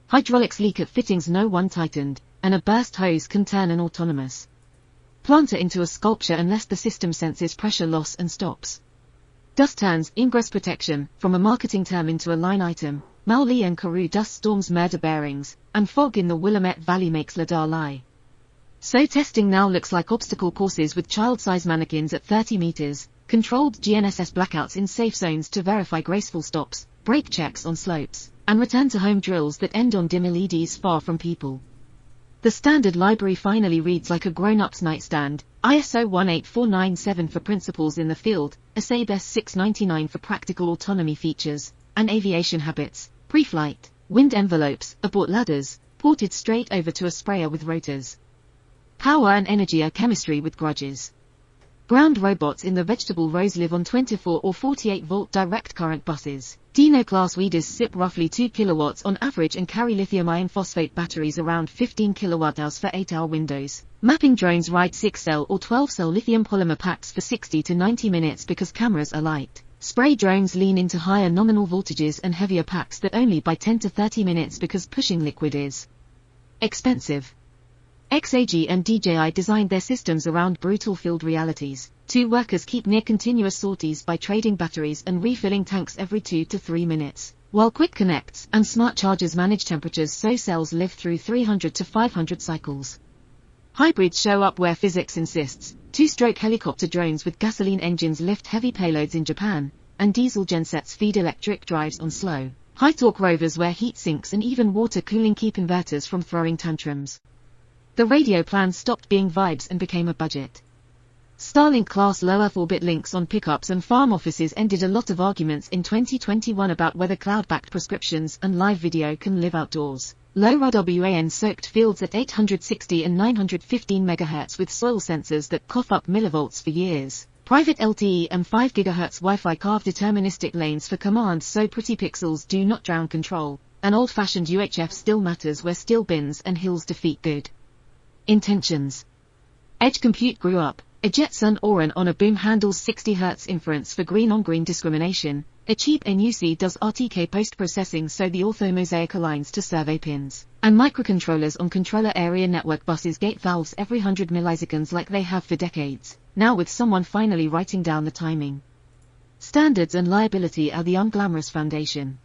Hydraulics leak at fittings no one tightened, and a burst hose can turn an autonomous planter into a sculpture unless the system senses pressure loss and stops. Dust turns ingress protection from a marketing term into a line item. Mauli and Karoo dust storms murder bearings, and fog in the Willamette Valley makes LiDAR lie. So testing now looks like obstacle courses with child-size mannequins at 30 meters, controlled GNSS blackouts in safe zones to verify graceful stops, brake checks on slopes, and return-to-home drills that end on dim LEDs far from people. The standard library finally reads like a grown-up's nightstand, ISO 18497 for principles in the field, ASAB S699 for practical autonomy features, and aviation habits, pre-flight, wind envelopes, abort ladders, ported straight over to a sprayer with rotors. Power and energy are chemistry with grudges. Ground robots in the vegetable rows live on 24 or 48-volt direct current buses. Dino-class weeders sip roughly 2 kilowatts on average and carry lithium iron phosphate batteries around 15 kilowatt-hours for 8-hour windows. Mapping drones ride 6-cell or 12-cell lithium polymer packs for 60 to 90 minutes because cameras are light. Spray drones lean into higher nominal voltages and heavier packs that only by 10 to 30 minutes because pushing liquid is expensive. XAG and DJI designed their systems around brutal field realities. 2 workers keep near continuous sorties by trading batteries and refilling tanks every 2 to 3 minutes, while quick connects and smart chargers manage temperatures so cells live through 300 to 500 cycles. Hybrids show up where physics insists. 2-stroke helicopter drones with gasoline engines lift heavy payloads in Japan, and diesel gensets feed electric drives on slow, high-torque rovers where heat sinks and even water cooling keep inverters from throwing tantrums. The radio plan stopped being vibes and became a budget. Starlink-class low-Earth orbit links on pickups and farm offices ended a lot of arguments in 2021 about whether cloud-backed prescriptions and live video can live outdoors. Low RWAN soaked fields at 860 and 915 MHz with soil sensors that cough up millivolts for years. Private LTE and 5 GHz Wi-Fi carve deterministic lanes for command so pretty pixels do not drown control. An old-fashioned UHF still matters where steel bins and hills defeat good intentions. Edge compute grew up. A Jetson Orin on a boom handles 60 Hz inference for green-on-green discrimination. A cheap NUC does RTK post-processing so the orthomosaic aligns to survey pins. And microcontrollers on controller area network buses gate valves every 100 milliseconds like they have for decades, now with someone finally writing down the timing. Standards and liability are the unglamorous foundation.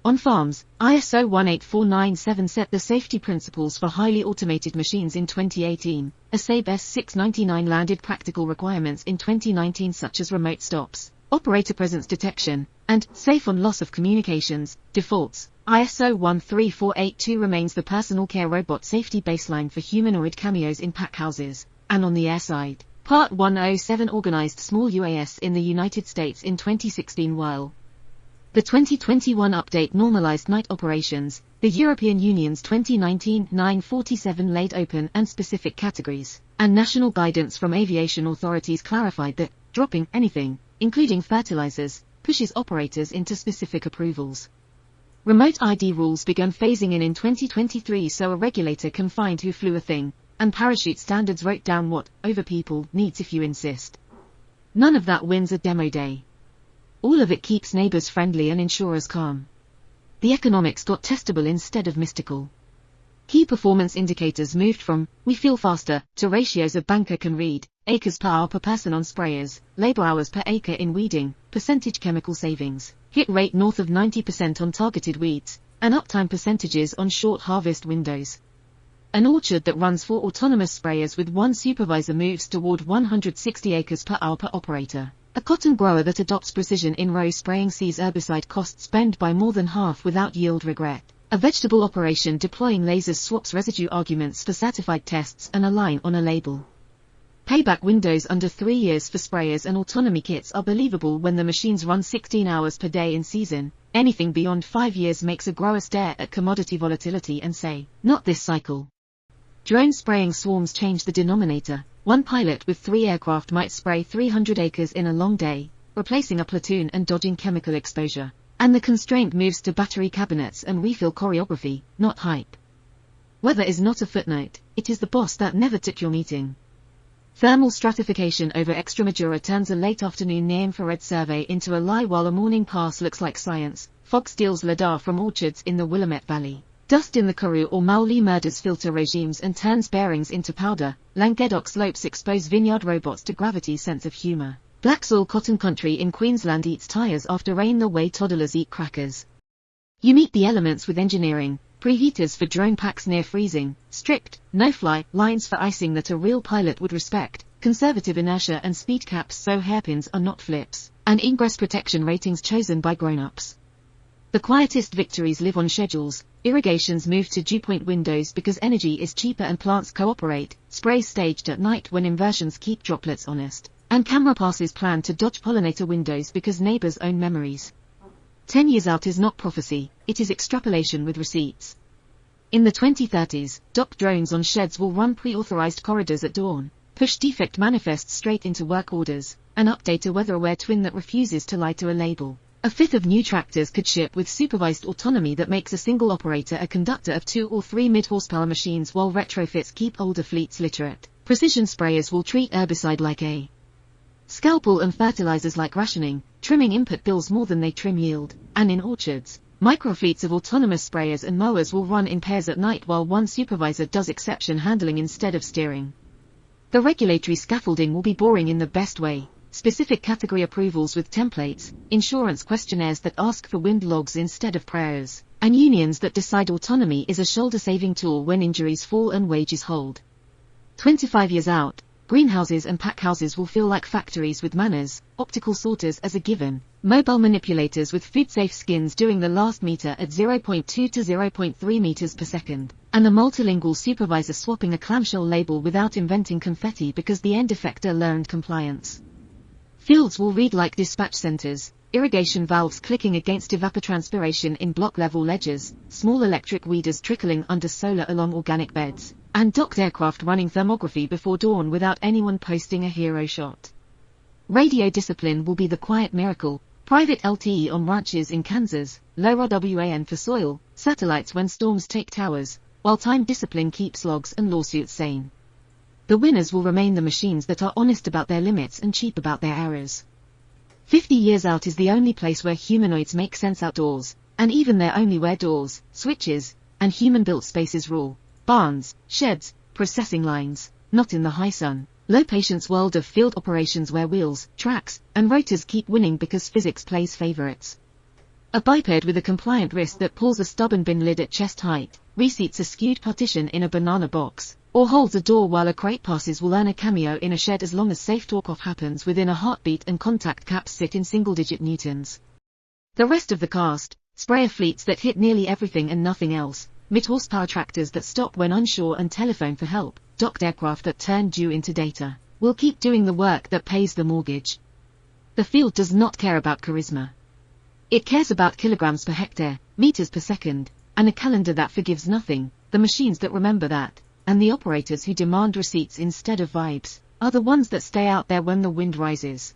On farms, ISO 18497 set the safety principles for highly automated machines in 2018. ASAB S699 landed practical requirements in 2019 such as remote stops, operator presence detection, and safe on loss of communications defaults. ISO 13482 remains the personal care robot safety baseline for humanoid cameos in packhouses. And on the air side, Part 107 organized small UAS in the United States in 2016 while the 2021 update normalized night operations. The European Union's 2019 947 laid open and specific categories, and national guidance from aviation authorities clarified that dropping anything, including fertilizers, pushes operators into specific approvals. Remote ID rules began phasing in 2023 so a regulator can find who flew a thing, and parachute standards wrote down what over people needs if you insist. None of that wins a demo day. All of it keeps neighbors friendly and insurers calm. The economics got testable instead of mystical. Key performance indicators moved from, we feel faster, to ratios a banker can read, acres per hour per person on sprayers, labor hours per acre in weeding, percentage chemical savings, hit rate north of 90% on targeted weeds, and uptime percentages on short harvest windows. An orchard that runs 4 autonomous sprayers with 1 supervisor moves toward 160 acres per hour per operator. A cotton grower that adopts precision in-row spraying sees herbicide costs spend by more than half without yield regret. A vegetable operation deploying lasers swaps residue arguments for certified tests and a line on a label. Payback windows under 3 years for sprayers and autonomy kits are believable when the machines run 16 hours per day in season. Anything beyond 5 years makes a grower stare at commodity volatility and say, not this cycle. Drone spraying swarms change the denominator. One pilot with 3 aircraft might spray 300 acres in a long day, replacing a platoon and dodging chemical exposure. And the constraint moves to battery cabinets and refill choreography, not hype. Weather is not a footnote, it is the boss that never took your meeting. Thermal stratification over Extremadura turns a late afternoon near-infrared survey into a lie while a morning pass looks like science. Fog steals lidar from orchards in the Willamette Valley. Dust in the Karoo or Maoli murders filter regimes and turns bearings into powder. Languedoc slopes expose vineyard robots to gravity's sense of humor. Black soil cotton country in Queensland eats tires after rain the way toddlers eat crackers. You meet the elements with engineering. Preheaters for drone packs near freezing, strict, no-fly lines for icing that a real pilot would respect, conservative inertia and speed caps so hairpins are not flips, and ingress protection ratings chosen by grown-ups. The quietest victories live on schedules, irrigations move to dew-point windows because energy is cheaper and plants cooperate, sprays staged at night when inversions keep droplets honest, and camera passes planned to dodge pollinator windows because neighbors own memories. 10 years out is not prophecy, it is extrapolation with receipts. In the 2030s, dock drones on sheds will run pre-authorized corridors at dawn, push defect manifests straight into work orders, and update a weather-aware twin that refuses to lie to a label. A fifth of new tractors could ship with supervised autonomy that makes a single operator a conductor of 2 or 3 mid-horsepower machines while retrofits keep older fleets literate. Precision sprayers will treat herbicide like a scalpel and fertilizers like rationing, trimming input bills more than they trim yield, and in orchards, microfleets of autonomous sprayers and mowers will run in pairs at night while one supervisor does exception handling instead of steering. The regulatory scaffolding will be boring in the best way, specific category approvals with templates, insurance questionnaires that ask for wind logs instead of prayers, and unions that decide autonomy is a shoulder-saving tool when injuries fall and wages hold. 25 years out, greenhouses and packhouses will feel like factories with manners, optical sorters as a given, mobile manipulators with food-safe skins doing the last meter at 0.2 to 0.3 meters per second, and a multilingual supervisor swapping a clamshell label without inventing confetti because the end effector learned compliance. Fields will read like dispatch centers, irrigation valves clicking against evapotranspiration in block-level ledgers, small electric weeders trickling under solar along organic beds, and docked aircraft running thermography before dawn without anyone posting a hero shot. Radio discipline will be the quiet miracle, private LTE on ranches in Kansas, low RWAN for soil, satellites when storms take towers, while time discipline keeps logs and lawsuits sane. The winners will remain the machines that are honest about their limits and cheap about their errors. 50 years out is the only place where humanoids make sense outdoors, and even there only where doors, switches, and human-built spaces rule. Barns, sheds, processing lines, not in the high sun, low patience world of field operations where wheels, tracks, and rotors keep winning because physics plays favorites. A biped with a compliant wrist that pulls a stubborn bin lid at chest height, reseats a skewed partition in a banana box, or holds a door while a crate passes will earn a cameo in a shed as long as safe talk-off happens within a heartbeat and contact caps sit in single-digit newtons. The rest of the cast, sprayer fleets that hit nearly everything and nothing else, mid-horsepower tractors that stop when unsure and telephone for help, docked aircraft that turn dew into data, will keep doing the work that pays the mortgage. The field does not care about charisma. It cares about kilograms per hectare, meters per second, and a calendar that forgives nothing. The machines that remember that, and the operators who demand receipts instead of vibes, are the ones that stay out there when the wind rises.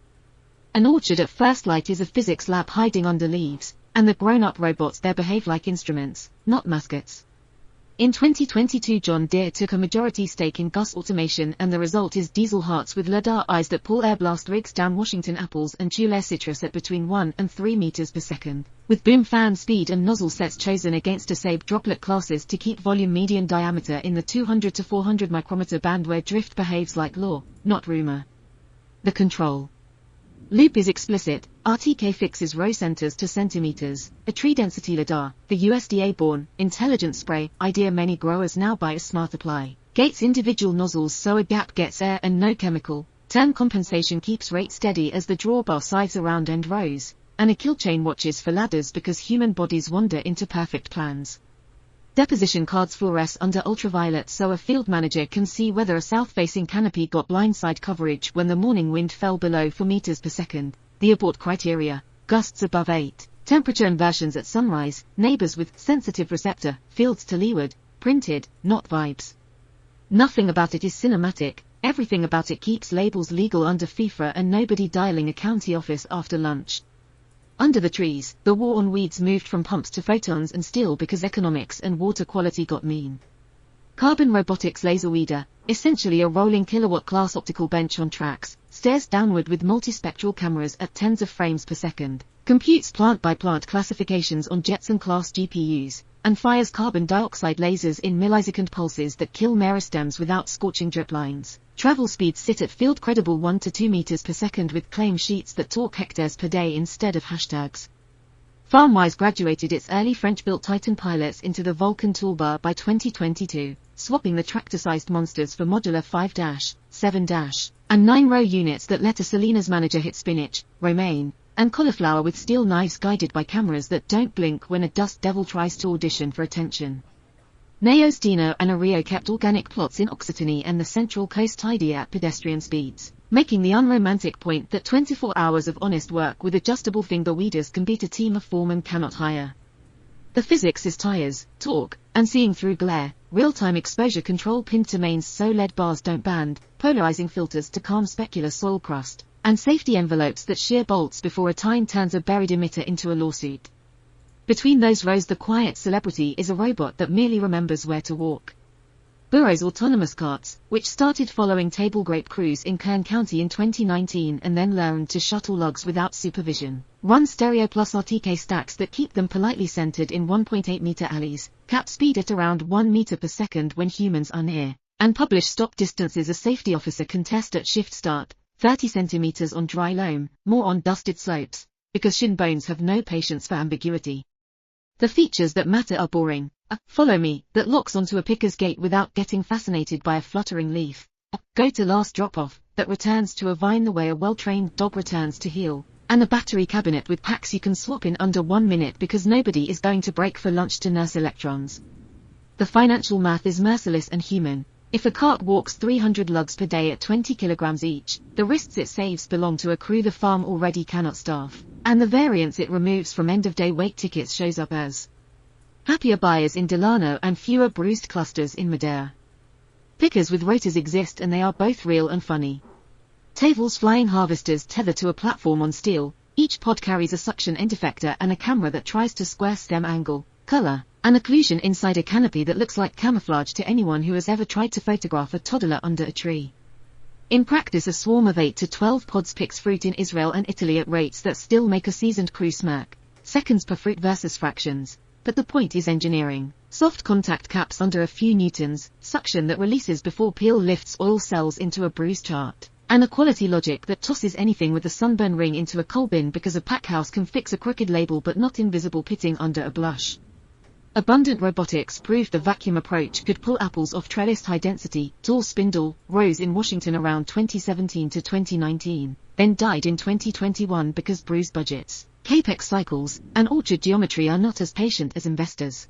An orchard at first light is a physics lab hiding under leaves, and the grown-up robots there behave like instruments, not mascots. In 2022 John Deere took a majority stake in Gus Automation and the result is diesel hearts with lidar eyes that pull airblast rigs down Washington apples and Tulare citrus at between 1 and 3 meters per second, with boom fan speed and nozzle sets chosen against ASAB droplet classes to keep volume median diameter in the 200 to 400 micrometer band where drift behaves like law, not rumor. The control loop is explicit. RTK fixes row centers to centimeters, a tree density lidar, the USDA-born, intelligent spray, idea many growers now buy a smart apply. Gates individual nozzles so a gap gets air and no chemical. Turn compensation keeps rate steady as the drawbar sives around end rows, and a kill chain watches for ladders because human bodies wander into perfect plans. Deposition cards fluoresce under ultraviolet so a field manager can see whether a south-facing canopy got blindside coverage when the morning wind fell below 4 meters per second. The abort criteria, gusts above 8, temperature inversions at sunrise, neighbors with sensitive receptor, fields to leeward, printed, not vibes. Nothing about it is cinematic, Everything about it keeps labels legal under FIFA and nobody dialing a county office after lunch. Under the trees, the war on weeds moved from pumps to photons and steel because economics and water quality got mean. Carbon Robotics Laser Weeder, essentially a rolling kilowatt-class optical bench on tracks, stares downward with multispectral cameras at tens of frames per second, computes plant-by-plant classifications on Jetson-class GPUs, and fires carbon dioxide lasers in millisecond pulses that kill meristems without scorching drip lines. Travel speeds sit at field-credible 1 to 2 meters per second with claim sheets that talk hectares per day instead of hashtags. FarmWise graduated its early French-built Titan pilots into the Vulcan toolbar by 2022, swapping the tractor-sized monsters for modular 5-, 7-, and 9-row units that let a Salinas manager hit spinach, romaine, and cauliflower with steel knives guided by cameras that don't blink when a dust devil tries to audition for attention. Neos Dino and Ario kept organic plots in Occitanie and the Central Coast tidy at pedestrian speeds, making the unromantic point that 24 hours of honest work with adjustable finger weeders can beat a team of foremen cannot hire. The physics is tires, torque, and seeing through glare, real-time exposure control pinned to mains so lead bars don't band, polarizing filters to calm specular soil crust, and safety envelopes that shear bolts before a tine turns a buried emitter into a lawsuit. Between those rows the quiet celebrity is a robot that merely remembers where to walk. Burroughs Autonomous Carts, which started following table grape crews in Kern County in 2019 and then learned to shuttle logs without supervision, run Stereo Plus RTK stacks that keep them politely centered in 1.8-meter alleys, cap speed at around 1 meter per second when humans are near, and publish stop distances a safety officer can test at shift start, 30 centimeters on dry loam, more on dusted slopes, because shin bones have no patience for ambiguity. The features that matter are boring. Follow me, that locks onto a picker's gate without getting fascinated by a fluttering leaf. Go to last drop-off, that returns to a vine the way a well-trained dog returns to heel. And a battery cabinet with packs you can swap in under 1 minute because nobody is going to break for lunch to nurse electrons. The financial math is merciless and human. If a cart walks 300 lugs per day at 20 kilograms each, the risks it saves belong to a crew the farm already cannot staff, and the variance it removes from end-of-day weight tickets shows up as happier buyers in Delano and fewer bruised clusters in Madeira. Pickers with rotors exist and they are both real and funny. Tavel's flying harvesters tether to a platform on steel, each pod carries a suction end effector and a camera that tries to square stem angle, color, and occlusion inside a canopy that looks like camouflage to anyone who has ever tried to photograph a toddler under a tree. In practice a swarm of 8 to 12 pods picks fruit in Israel and Italy at rates that still make a seasoned crew smirk, seconds per fruit versus fractions, but the point is engineering. Soft contact caps under a few newtons, suction that releases before peel lifts oil cells into a bruise chart, and a quality logic that tosses anything with a sunburn ring into a coal bin because a packhouse can fix a crooked label but not invisible pitting under a blush. Abundant Robotics proved the vacuum approach could pull apples off trellised high-density, tall spindle, rows in Washington around 2017 to 2019, then died in 2021 because bruised budgets, capex cycles, and orchard geometry are not as patient as investors.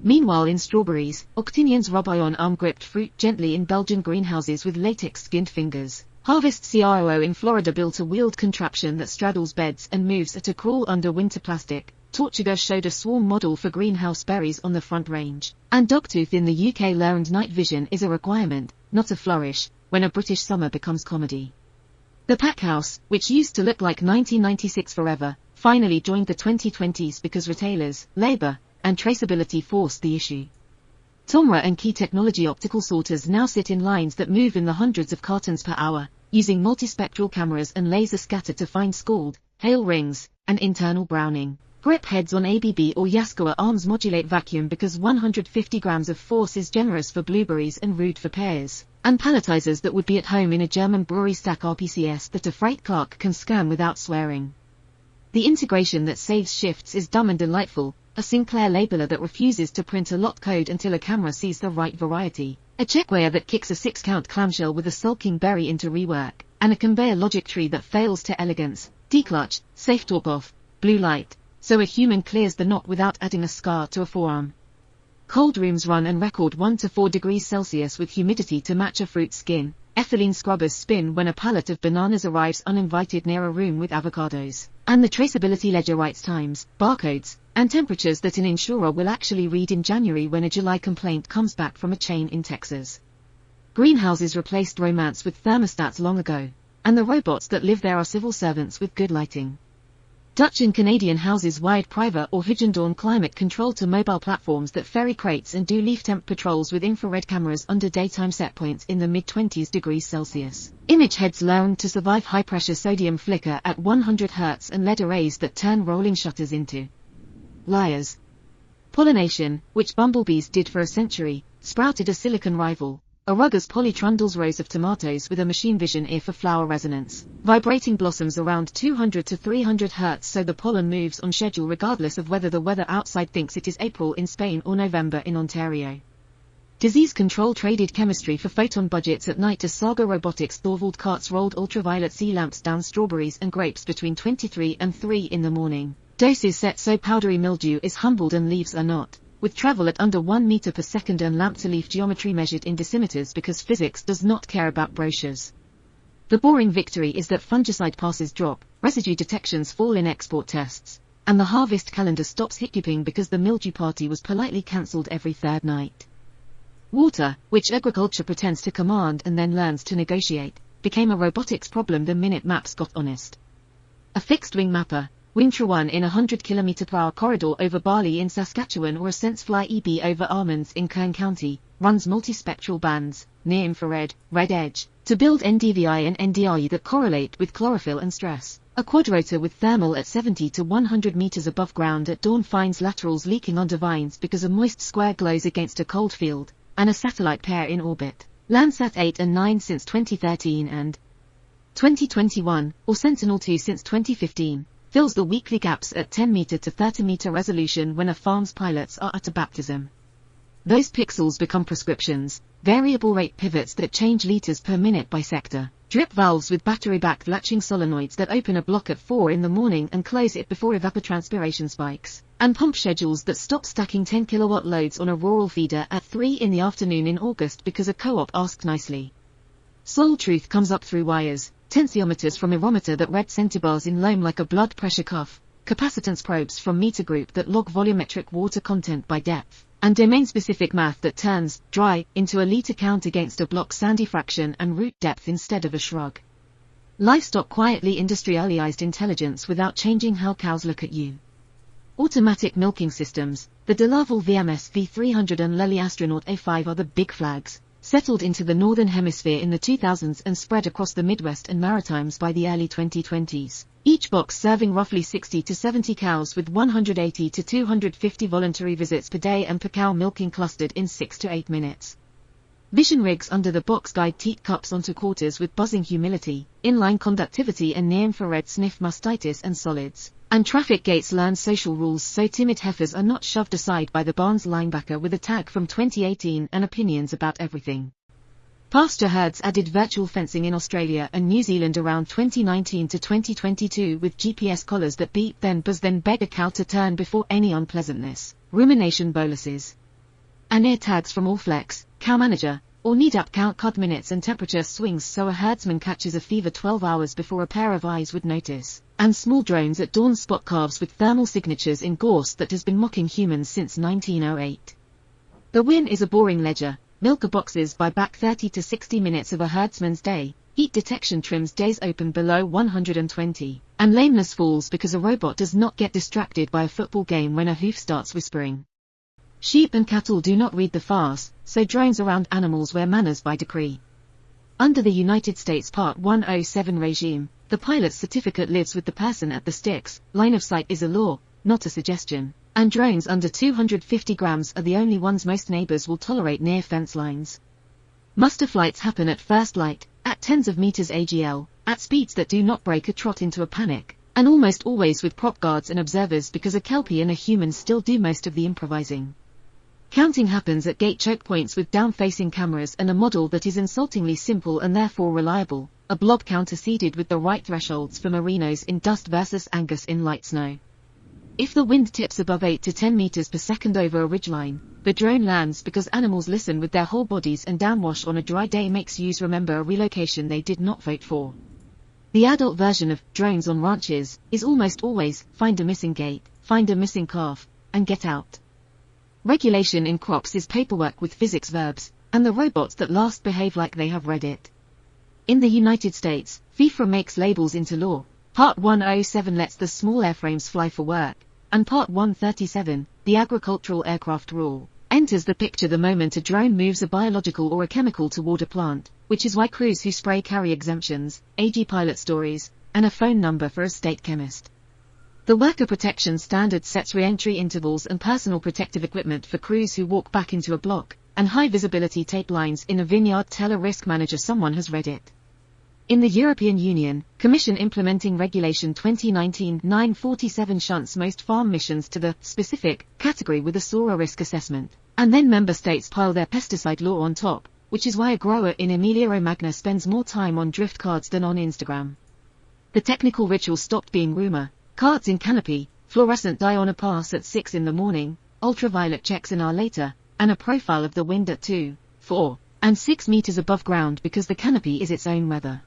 Meanwhile in strawberries, Octinian's Robion arm gripped fruit gently in Belgian greenhouses with latex-skinned fingers. Harvest CRO in Florida built a wheeled contraption that straddles beds and moves at a crawl under winter plastic. Tortuga showed a swarm model for greenhouse berries on the Front Range. And Dogtooth in the UK learned night vision is a requirement, not a flourish, when a British summer becomes comedy. The Packhouse, which used to look like 1996 forever, finally joined the 2020s because retailers, labor, and traceability forced the issue. Tomra and Key Technology optical sorters now sit in lines that move in the hundreds of cartons per hour, using multispectral cameras and laser scatter to find scald, hail rings, and internal browning. Grip heads on ABB or Yaskawa arms modulate vacuum because 150 grams of force is generous for blueberries and rude for pears, and palletizers that would be at home in a German brewery stack RPCS that a freight clerk can scan without swearing. The integration that saves shifts is dumb and delightful, a Sinclair labeler that refuses to print a lot code until a camera sees the right variety, a checkweigher that kicks a 6-count clamshell with a sulking berry into rework, and a conveyor logic tree that fails to elegance, declutch, safe talk off, blue light, so a human clears the knot without adding a scar to a forearm. Cold rooms run and record 1 to 4 degrees Celsius with humidity to match a fruit skin. Ethylene scrubbers spin when a pallet of bananas arrives uninvited near a room with avocados. And the traceability ledger writes times, barcodes, and temperatures that an insurer will actually read in January when a July complaint comes back from a chain in Texas. Greenhouses replaced romance with thermostats long ago, and the robots that live there are civil servants with good lighting. Dutch and Canadian houses wired private or Hugendorn climate control to mobile platforms that ferry crates and do leaf temp patrols with infrared cameras under daytime set points in the mid-20s degrees Celsius. Image heads learned to survive high-pressure sodium flicker at 100 Hz and LED arrays that turn rolling shutters into liars. Pollination, which bumblebees did for a century, sprouted a silicon rival. Aruggas polytrundles rows of tomatoes with a machine vision ear for flower resonance, vibrating blossoms around 200 to 300 Hz so the pollen moves on schedule regardless of whether the weather outside thinks it is April in Spain or November in Ontario. Disease control traded chemistry for photon budgets at night as Saga Robotics Thorvald carts rolled ultraviolet sea lamps down strawberries and grapes between 23 and 3 in the morning. Doses set so powdery mildew is humbled and leaves are not, with travel at under 1 meter per second and lamp-to-leaf geometry measured in decimeters because physics does not care about brochures. The boring victory is that fungicide passes drop, residue detections fall in export tests, and the harvest calendar stops hiccuping because the mildew party was politely cancelled every third night. Water, which agriculture pretends to command and then learns to negotiate, became a robotics problem the minute maps got honest. A fixed-wing mapper, Wintra-1 in a 100 km/h corridor over barley in Saskatchewan or a SenseFly EB over almonds in Kern County, runs multispectral bands, near-infrared, red edge, to build NDVI and NDRI that correlate with chlorophyll and stress. A quadrotor with thermal at 70 to 100 meters above ground at dawn finds laterals leaking onto vines because a moist square glows against a cold field, and a satellite pair in orbit. Landsat 8 and 9 since 2013 and 2021, or Sentinel-2 since 2015. Fills the weekly gaps at 10 meter to 30 meter resolution when a farm's pilots are at a baptism. Those pixels become prescriptions, variable rate pivots that change liters per minute by sector, drip valves with battery-backed latching solenoids that open a block at 4 in the morning and close it before evapotranspiration spikes, and pump schedules that stop stacking 10 kilowatt loads on a rural feeder at 3 in the afternoon in August because a co-op asked nicely. Soul truth comes up through wires, tensiometers from aerometer that read centibars in loam like a blood pressure cuff, capacitance probes from meter group that log volumetric water content by depth, and domain-specific math that turns dry into a liter count against a block sandy fraction and root depth instead of a shrug. Livestock quietly industrialized intelligence without changing how cows look at you. Automatic milking systems, the DeLaval VMS V300 and Lely Astronaut A5 are the big flags, settled into the Northern Hemisphere in the 2000s and spread across the Midwest and Maritimes by the early 2020s. Each box serving roughly 60 to 70 cows with 180 to 250 voluntary visits per day and per cow milking clustered in 6 to 8 minutes. Vision rigs under the box guide teat cups onto quarters with buzzing humility, inline conductivity and near-infrared sniff mastitis and solids. And traffic gates learn social rules so timid heifers are not shoved aside by the barn's linebacker with a tag from 2018 and opinions about everything. Pasture herds added virtual fencing in Australia and New Zealand around 2019 to 2022 with GPS collars that beep then buzz then beg a cow to turn before any unpleasantness. Rumination boluses. And ear tags from Allflex, Cow Manager, or need-up count cud minutes and temperature swings so a herdsman catches a fever 12 hours before a pair of eyes would notice. And small drones at dawn spot calves with thermal signatures in gorse that has been mocking humans since 1908. The win is a boring ledger. Milker boxes buy back 30 to 60 minutes of a herdsman's day, heat detection trims days open below 120, and lameness falls because a robot does not get distracted by a football game when a hoof starts whispering. Sheep and cattle do not read the farce, so drones around animals wear manners by decree. Under the United States Part 107 regime, the pilot's certificate lives with the person at the sticks. Line of sight is a law, not a suggestion. And drones under 250 grams are the only ones most neighbors will tolerate near fence lines. Muster flights happen at first light, at tens of meters AGL, at speeds that do not break a trot into a panic, and almost always with prop guards and observers because a kelpie and a human still do most of the improvising. Counting happens at gate choke points with down-facing cameras and a model that is insultingly simple and therefore reliable, a blob counter seeded with the right thresholds for merinos in dust versus Angus in light snow. If the wind tips above 8 to 10 meters per second over a ridgeline, the drone lands because animals listen with their whole bodies and downwash on a dry day makes ewes remember a relocation they did not vote for. The adult version of drones on ranches is almost always find a missing gate, find a missing calf, and get out. Regulation in crops is paperwork with physics verbs, and the robots that last behave like they have read it. In the United States, FIFA makes labels into law. Part 107 lets the small airframes fly for work, and Part 137, the agricultural aircraft rule, enters the picture the moment a drone moves a biological or a chemical toward a plant, which is why crews who spray carry exemptions, AG pilot stories, and a phone number for a state chemist. The Worker Protection Standard sets re-entry intervals and personal protective equipment for crews who walk back into a block, and high-visibility tape lines in a vineyard tell a risk manager someone has read it. In the European Union, Commission implementing Regulation 2019-947 shunts most farm missions to the specific category with a SORA risk assessment, and then member states pile their pesticide law on top, which is why a grower in Emilia-Romagna spends more time on drift cards than on Instagram. The technical ritual stopped being rumor. Cards in canopy, fluorescent dye on a pass at 6 in the morning, ultraviolet checks an hour later, and a profile of the wind at 2, 4, and 6 meters above ground because the canopy is its own weather.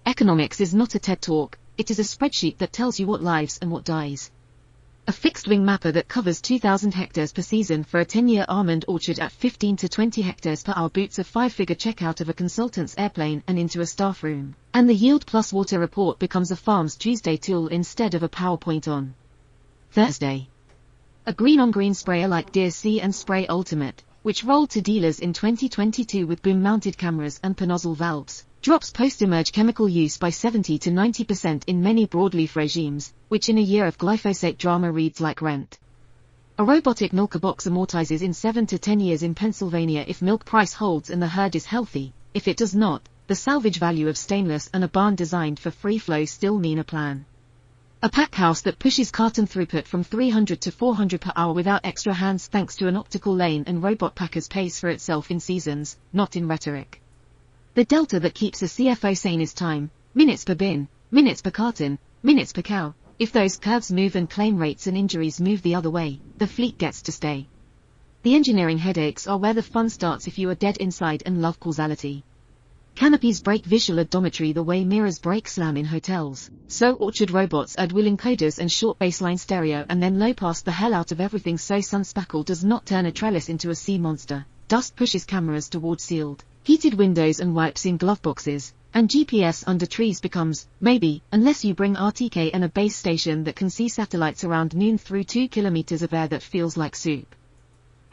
Economics is not a TED Talk, it is a spreadsheet that tells you what lives and what dies. A fixed-wing mapper that covers 2,000 hectares per season for a 10-year almond orchard at 15 to 20 hectares per hour boots a 5-figure check out of a consultant's airplane and into a staff room. And the Yield Plus Water report becomes a farm's Tuesday tool instead of a PowerPoint on Thursday. A green-on-green sprayer like Deer Sea and Spray Ultimate, which rolled to dealers in 2022 with boom-mounted cameras and per-nozzle valves, drops post-emerge chemical use by 70 to 90% in many broadleaf regimes, which in a year of glyphosate drama reads like rent. A robotic milker box amortizes in 7 to 10 years in Pennsylvania if milk price holds and the herd is healthy. If it does not, the salvage value of stainless and a barn designed for free flow still mean a plan. A pack house that pushes carton throughput from 300 to 400 per hour without extra hands thanks to an optical lane and robot packers pays for itself in seasons, not in rhetoric. The delta that keeps a CFO sane is time, minutes per bin, minutes per carton, minutes per cow. If those curves move and claim rates and injuries move the other way, the fleet gets to stay. The engineering headaches are where the fun starts if you are dead inside and love causality. Canopies break visual odometry the way mirrors break slam in hotels. So orchard robots add will encoders and short baseline stereo and then low pass the hell out of everything so sunspackle does not turn a trellis into a sea monster. Dust pushes cameras toward sealed, heated windows and wipes in glove boxes, and GPS under trees becomes, maybe, unless you bring RTK and a base station that can see satellites around noon through 2 kilometers of air that feels like soup.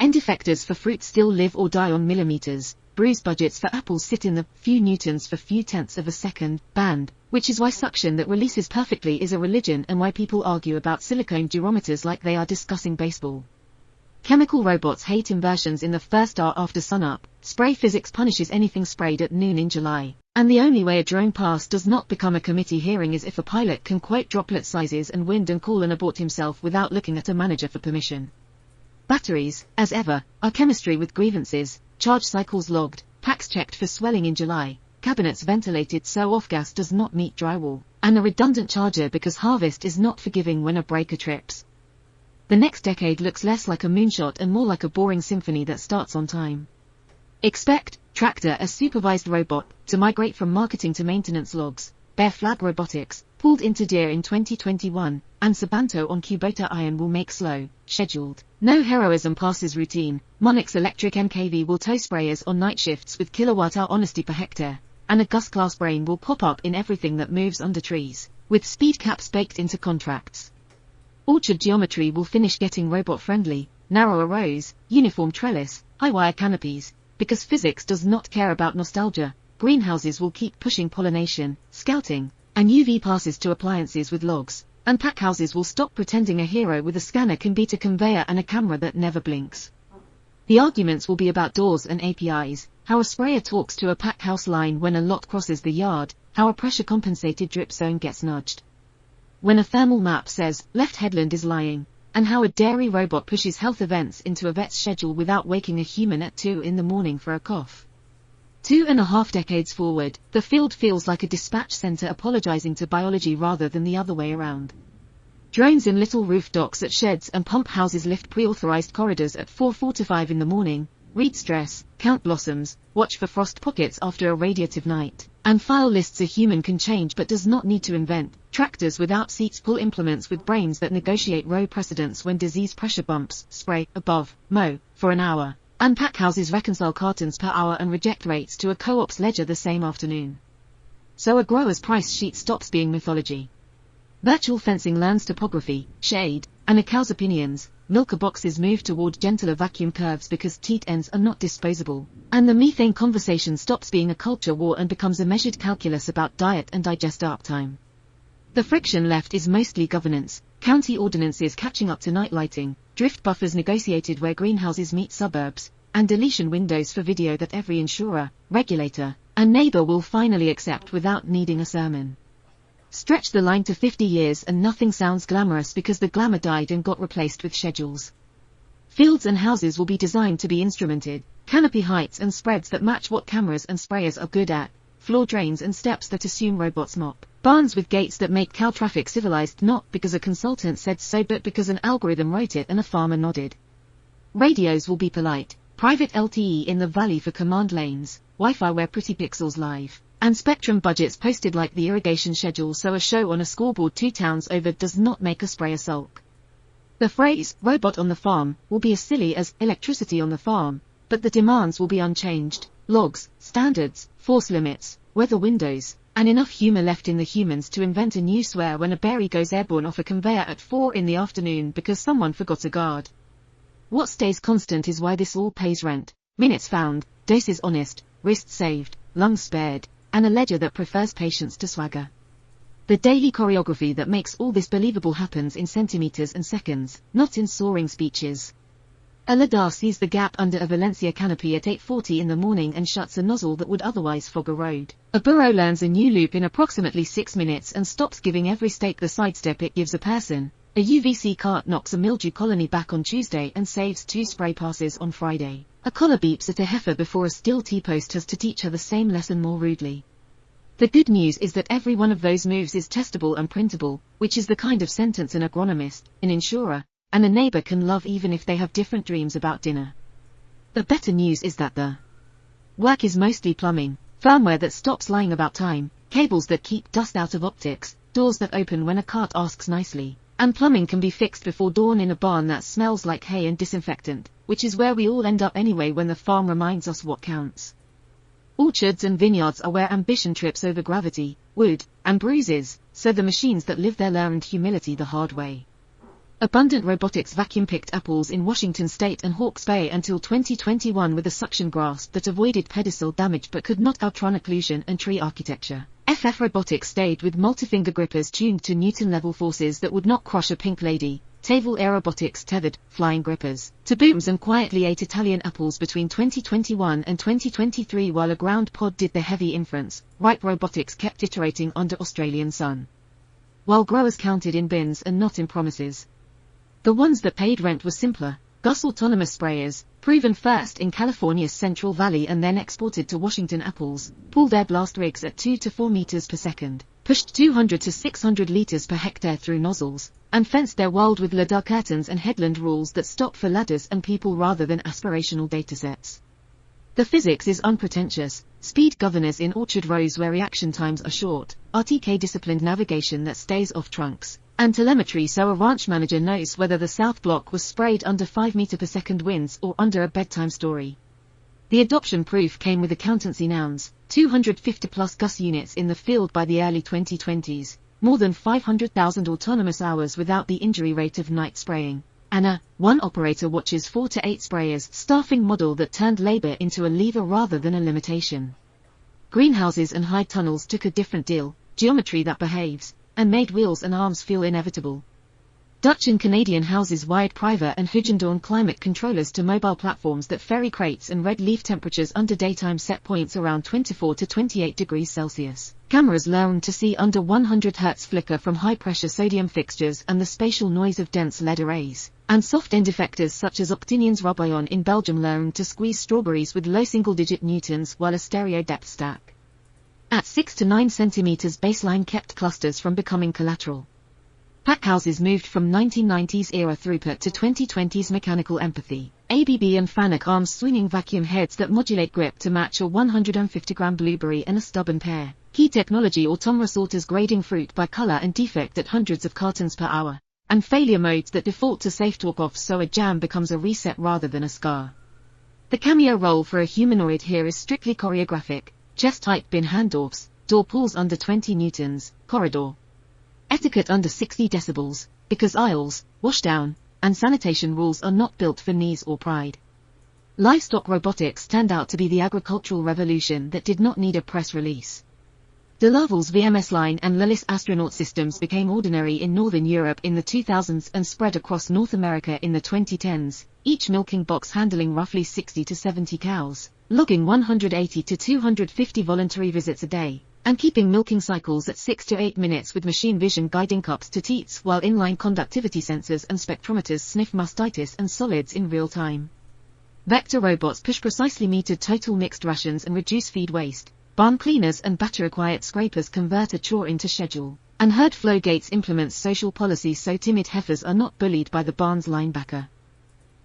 End effectors for fruit still live or die on millimeters. Bruise budgets for apples sit in the few newtons for few tenths of a second band, which is why suction that releases perfectly is a religion and why people argue about silicone durometers like they are discussing baseball. Chemical robots hate inversions in the first hour after sunup. Spray physics punishes anything sprayed at noon in July. And the only way a drone pass does not become a committee hearing is if a pilot can quote droplet sizes and wind and call and abort himself without looking at a manager for permission. Batteries, as ever, are chemistry with grievances. Charge cycles logged, packs checked for swelling in July, cabinets ventilated so off-gas does not meet drywall, and a redundant charger because harvest is not forgiving when a breaker trips. The next decade looks less like a moonshot and more like a boring symphony that starts on time. Expect Tractor, a supervised robot, to migrate from marketing to maintenance logs. Bear Flag Robotics, pulled into Deere in 2021, and Sabanto on Kubota Iron will make slow, scheduled, no heroism passes routine. Monix Electric MKV will tow sprayers on night shifts with kilowatt-hour honesty per hectare, and a Gus-class brain will pop up in everything that moves under trees, with speed caps baked into contracts. Orchard geometry will finish getting robot-friendly, narrower rows, uniform trellis, high-wire canopies, because physics does not care about nostalgia. Greenhouses will keep pushing pollination, scouting, and UV passes to appliances with logs, and packhouses will stop pretending a hero with a scanner can beat a conveyor and a camera that never blinks. The arguments will be about doors and APIs, how a sprayer talks to a packhouse line when a lot crosses the yard, how a pressure-compensated drip zone gets nudged when a thermal map says left headland is lying, and how a dairy robot pushes health events into a vet's schedule without waking a human at 2 in the morning for a cough. 2.5 decades forward, the field feels like a dispatch center apologizing to biology rather than the other way around. Drones in little roof docks at sheds and pump houses lift pre-authorized corridors at 4:45 in the morning, read stress, count blossoms, watch for frost pockets after a radiative night, and file lists a human can change but does not need to invent. Tractors without seats pull implements with brains that negotiate row precedence when disease pressure bumps, spray, above, mow, for an hour. And packhouses reconcile cartons per hour and reject rates to a co-op's ledger the same afternoon. So a grower's price sheet stops being mythology. Virtual fencing learns topography, shade, and a cow's opinions. Milker boxes move toward gentler vacuum curves because teat ends are not disposable. And the methane conversation stops being a culture war and becomes a measured calculus about diet and digester uptime. The friction left is mostly governance, county ordinances catching up to night lighting, drift buffers negotiated where greenhouses meet suburbs, and deletion windows for video that every insurer, regulator, and neighbor will finally accept without needing a sermon. Stretch the line to 50 years and nothing sounds glamorous because the glamour died and got replaced with schedules. Fields and houses will be designed to be instrumented, canopy heights and spreads that match what cameras and sprayers are good at, floor drains and steps that assume robots mop, barns with gates that make cow traffic civilized not because a consultant said so but because an algorithm wrote it and a farmer nodded. Radios will be polite, private LTE in the valley for command lanes, Wi-Fi where pretty pixels live, and spectrum budgets posted like the irrigation schedule so a show on a scoreboard 2 towns over does not make a sprayer sulk. The phrase, robot on the farm, will be as silly as electricity on the farm, but the demands will be unchanged, logs, standards, force limits, weather windows, and enough humor left in the humans to invent a new swear when a berry goes airborne off a conveyor at 4 in the afternoon because someone forgot a guard. What stays constant is why this all pays rent, minutes found, doses honest, wrists saved, lungs spared, and a ledger that prefers patience to swagger. The daily choreography that makes all this believable happens in centimeters and seconds, not in soaring speeches. A lidar sees the gap under a Valencia canopy at 8:40 in the morning and shuts a nozzle that would otherwise fog a road. A burro learns a new loop in approximately 6 minutes and stops giving every stake the sidestep it gives a person. A UVC cart knocks a mildew colony back on Tuesday and saves 2 spray passes on Friday. A collar beeps at a heifer before a steel T-post has to teach her the same lesson more rudely. The good news is that every one of those moves is testable and printable, which is the kind of sentence an agronomist, an insurer, and a neighbor can love even if they have different dreams about dinner. The better news is that the work is mostly plumbing, firmware that stops lying about time, cables that keep dust out of optics, doors that open when a cart asks nicely, and plumbing can be fixed before dawn in a barn that smells like hay and disinfectant, which is where we all end up anyway when the farm reminds us what counts. Orchards and vineyards are where ambition trips over gravity, wood, and bruises, so the machines that live there learned humility the hard way. Abundant robotics vacuum-picked apples in Washington State and Hawke's Bay until 2021 with a suction grasp that avoided pedestal damage but could not outrun occlusion and tree architecture. FF Robotics stayed with multi-finger grippers tuned to Newton-level forces that would not crush a pink lady. Tavel Aerobotics tethered, flying grippers, to booms and quietly ate Italian apples between 2021 and 2023 while a ground pod did the heavy inference. Ripe Robotics kept iterating under Australian sun, while growers counted in bins and not in promises. The ones that paid rent were simpler. Gus autonomous sprayers, proven first in California's Central Valley and then exported to Washington apples, pulled their blast rigs at 2 to 4 meters per second, pushed 200 to 600 liters per hectare through nozzles, and fenced their world with lidar curtains and headland rules that stop for ladders and people rather than aspirational datasets. The physics is unpretentious, speed governors in orchard rows where reaction times are short, RTK-disciplined navigation that stays off trunks, and telemetry so a ranch manager knows whether the south block was sprayed under 5 meter per second winds or under a bedtime story. The adoption proof came with accountancy nouns, 250 plus Gus units in the field by the early 2020s, more than 500,000 autonomous hours without the injury rate of night spraying, and a one operator watches 4 to 8 sprayers staffing model that turned labor into a lever rather than a limitation. Greenhouses and high tunnels took a different deal, geometry that behaves, and made wheels and arms feel inevitable. Dutch and Canadian houses wired Priva and Hugendorn climate controllers to mobile platforms that ferry crates and red leaf temperatures under daytime set points around 24 to 28 degrees Celsius. Cameras learned to see under 100 Hz flicker from high-pressure sodium fixtures and the spatial noise of dense LED arrays. And soft-end effectors such as Octinian's Robion in Belgium learned to squeeze strawberries with low single-digit newtons while a stereo depth stack at 6 to 9 centimeters baseline kept clusters from becoming collateral. Packhouses moved from 1990s era throughput to 2020s mechanical empathy. ABB and Fanuc arms swinging vacuum heads that modulate grip to match a 150-gram blueberry and a stubborn pear. Key technology autonomous sorters grading fruit by color and defect at hundreds of cartons per hour. And failure modes that default to safe talk off so a jam becomes a reset rather than a scar. The cameo role for a humanoid here is strictly choreographic. Chest height bin handoffs, door pulls under 20 newtons, corridor etiquette under 60 decibels, because aisles, washdown, and sanitation rules are not built for knees or pride. Livestock robotics turned out to be the agricultural revolution that did not need a press release. De Laval's VMS line and Lillis astronaut systems became ordinary in Northern Europe in the 2000s and spread across North America in the 2010s, each milking box handling roughly 60 to 70 cows, logging 180 to 250 voluntary visits a day, and keeping milking cycles at 6 to 8 minutes with machine vision guiding cups to teats while inline conductivity sensors and spectrometers sniff mastitis and solids in real time. Vector robots push precisely metered total mixed rations and reduce feed waste. Barn cleaners and battery-quiet scrapers convert a chore into schedule. And herd flow gates implements social policies so timid heifers are not bullied by the barn's linebacker.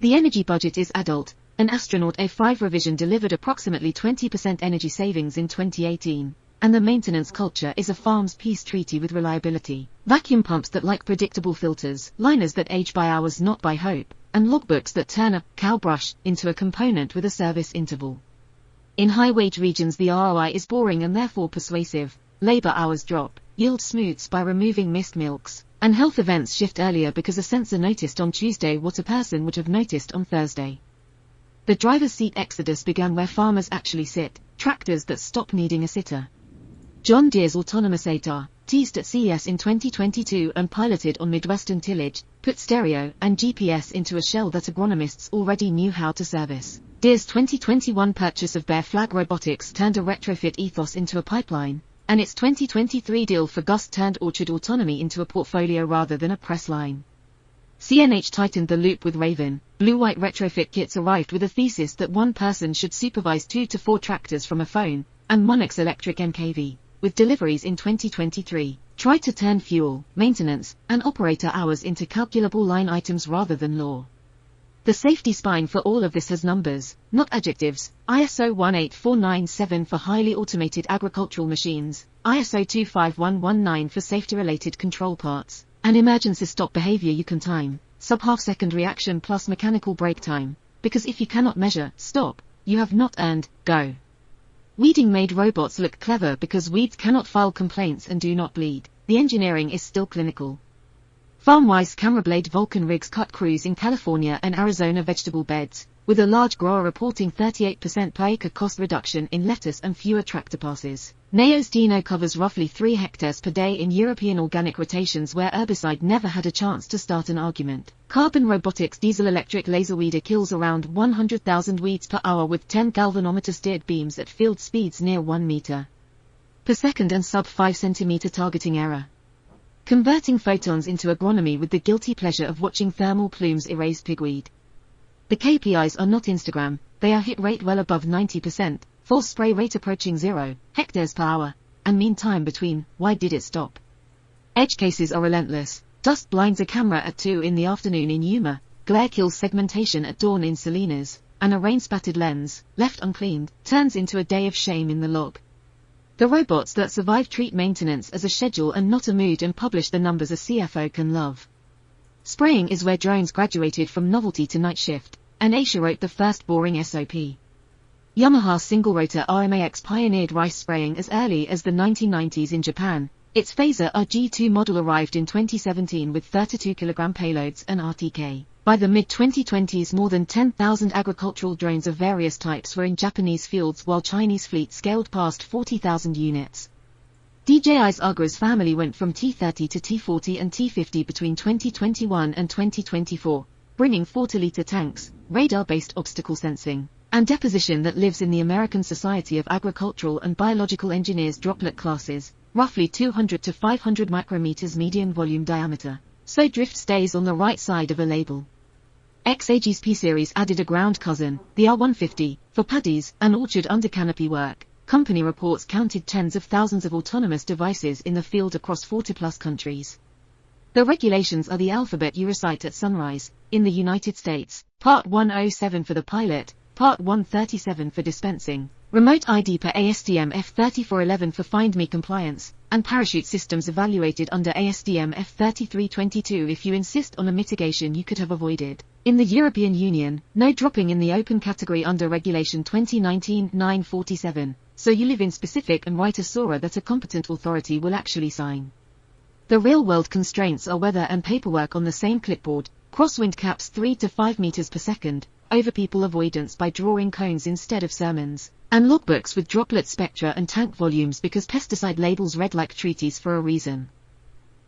The energy budget is adult. An astronaut A5 revision delivered approximately 20% energy savings in 2018. And the maintenance culture is a farm's peace treaty with reliability. Vacuum pumps that like predictable filters, liners that age by hours not by hope, and logbooks that turn a cow brush into a component with a service interval. In high-wage regions the ROI is boring and therefore persuasive. Labor hours drop, yield smooths by removing missed milks, and health events shift earlier because a sensor noticed on Tuesday what a person would have noticed on Thursday. The driver's seat exodus began where farmers actually sit, tractors that stop needing a sitter. John Deere's autonomous ATAR, teased at CES in 2022 and piloted on Midwestern tillage, put stereo and GPS into a shell that agronomists already knew how to service. Deere's 2021 purchase of Bear Flag Robotics turned a retrofit ethos into a pipeline, and its 2023 deal for Gust turned orchard autonomy into a portfolio rather than a press line. CNH tightened the loop with Raven. Blue-white retrofit kits arrived with a thesis that one person should supervise 2 to 4 tractors from a phone, and Monix Electric MKV, with deliveries in 2023, tried to turn fuel, maintenance, and operator hours into calculable line items rather than law. The safety spine for all of this has numbers, not adjectives. ISO 18497 for highly automated agricultural machines, ISO 25119 for safety-related control parts, and emergency stop behavior you can time, sub-half-second reaction plus mechanical break time, because if you cannot measure stop, you have not earned go. Weeding made robots look clever because weeds cannot file complaints and do not bleed. The engineering is still clinical. FarmWise camera blade Vulcan rigs cut crews in California and Arizona vegetable beds, with a large grower reporting 38% per acre cost reduction in lettuce and fewer tractor passes. Neo's Dino covers roughly 3 hectares per day in European organic rotations where herbicide never had a chance to start an argument. Carbon Robotics diesel-electric laser weeder kills around 100,000 weeds per hour with 10 galvanometer steered beams at field speeds near 1 meter per second and sub 5 centimeter targeting error. Converting photons into agronomy with the guilty pleasure of watching thermal plumes erase pigweed. The KPIs are not Instagram, they are hit rate well above 90%, false spray rate approaching 0 hectares per hour, and mean time between, why did it stop? Edge cases are relentless, dust blinds a camera at 2 in the afternoon in Yuma, glare kills segmentation at dawn in Salinas, and a rain-spattered lens, left uncleaned, turns into a day of shame in the log. The robots that survive treat maintenance as a schedule and not a mood and publish the numbers a CFO can love. Spraying is where drones graduated from novelty to night shift, and Asia wrote the first boring SOP. Yamaha single-rotor RMAX pioneered rice spraying as early as the 1990s in Japan. Its Phaser RG2 model arrived in 2017 with 32 kg payloads and RTK. By the mid-2020s more than 10,000 agricultural drones of various types were in Japanese fields while Chinese fleet scaled past 40,000 units. DJI's Argus family went from T30 to T40 and T50 between 2021 and 2024, bringing 40-liter tanks, radar-based obstacle sensing, and deposition that lives in the American Society of Agricultural and Biological Engineers droplet classes, roughly 200 to 500 micrometers medium volume diameter, so drift stays on the right side of a label. XAG's P-Series added a ground cousin, the R150, for paddies and orchard under canopy work. Company reports counted tens of thousands of autonomous devices in the field across 40+ countries. The regulations are the alphabet you recite at sunrise. In the United States, Part 107 for the pilot, Part 137 for dispensing, Remote ID per ASTM F3411 for Find Me compliance, and parachute systems evaluated under ASTM F3322 if you insist on a mitigation you could have avoided. In the European Union, no dropping in the open category under Regulation 2019/947, so you live in specific and write a SORA that a competent authority will actually sign. The real-world constraints are weather and paperwork on the same clipboard, crosswind caps 3 to 5 meters per second, over-people avoidance by drawing cones instead of sermons, and logbooks with droplet spectra and tank volumes because pesticide labels read like treaties for a reason.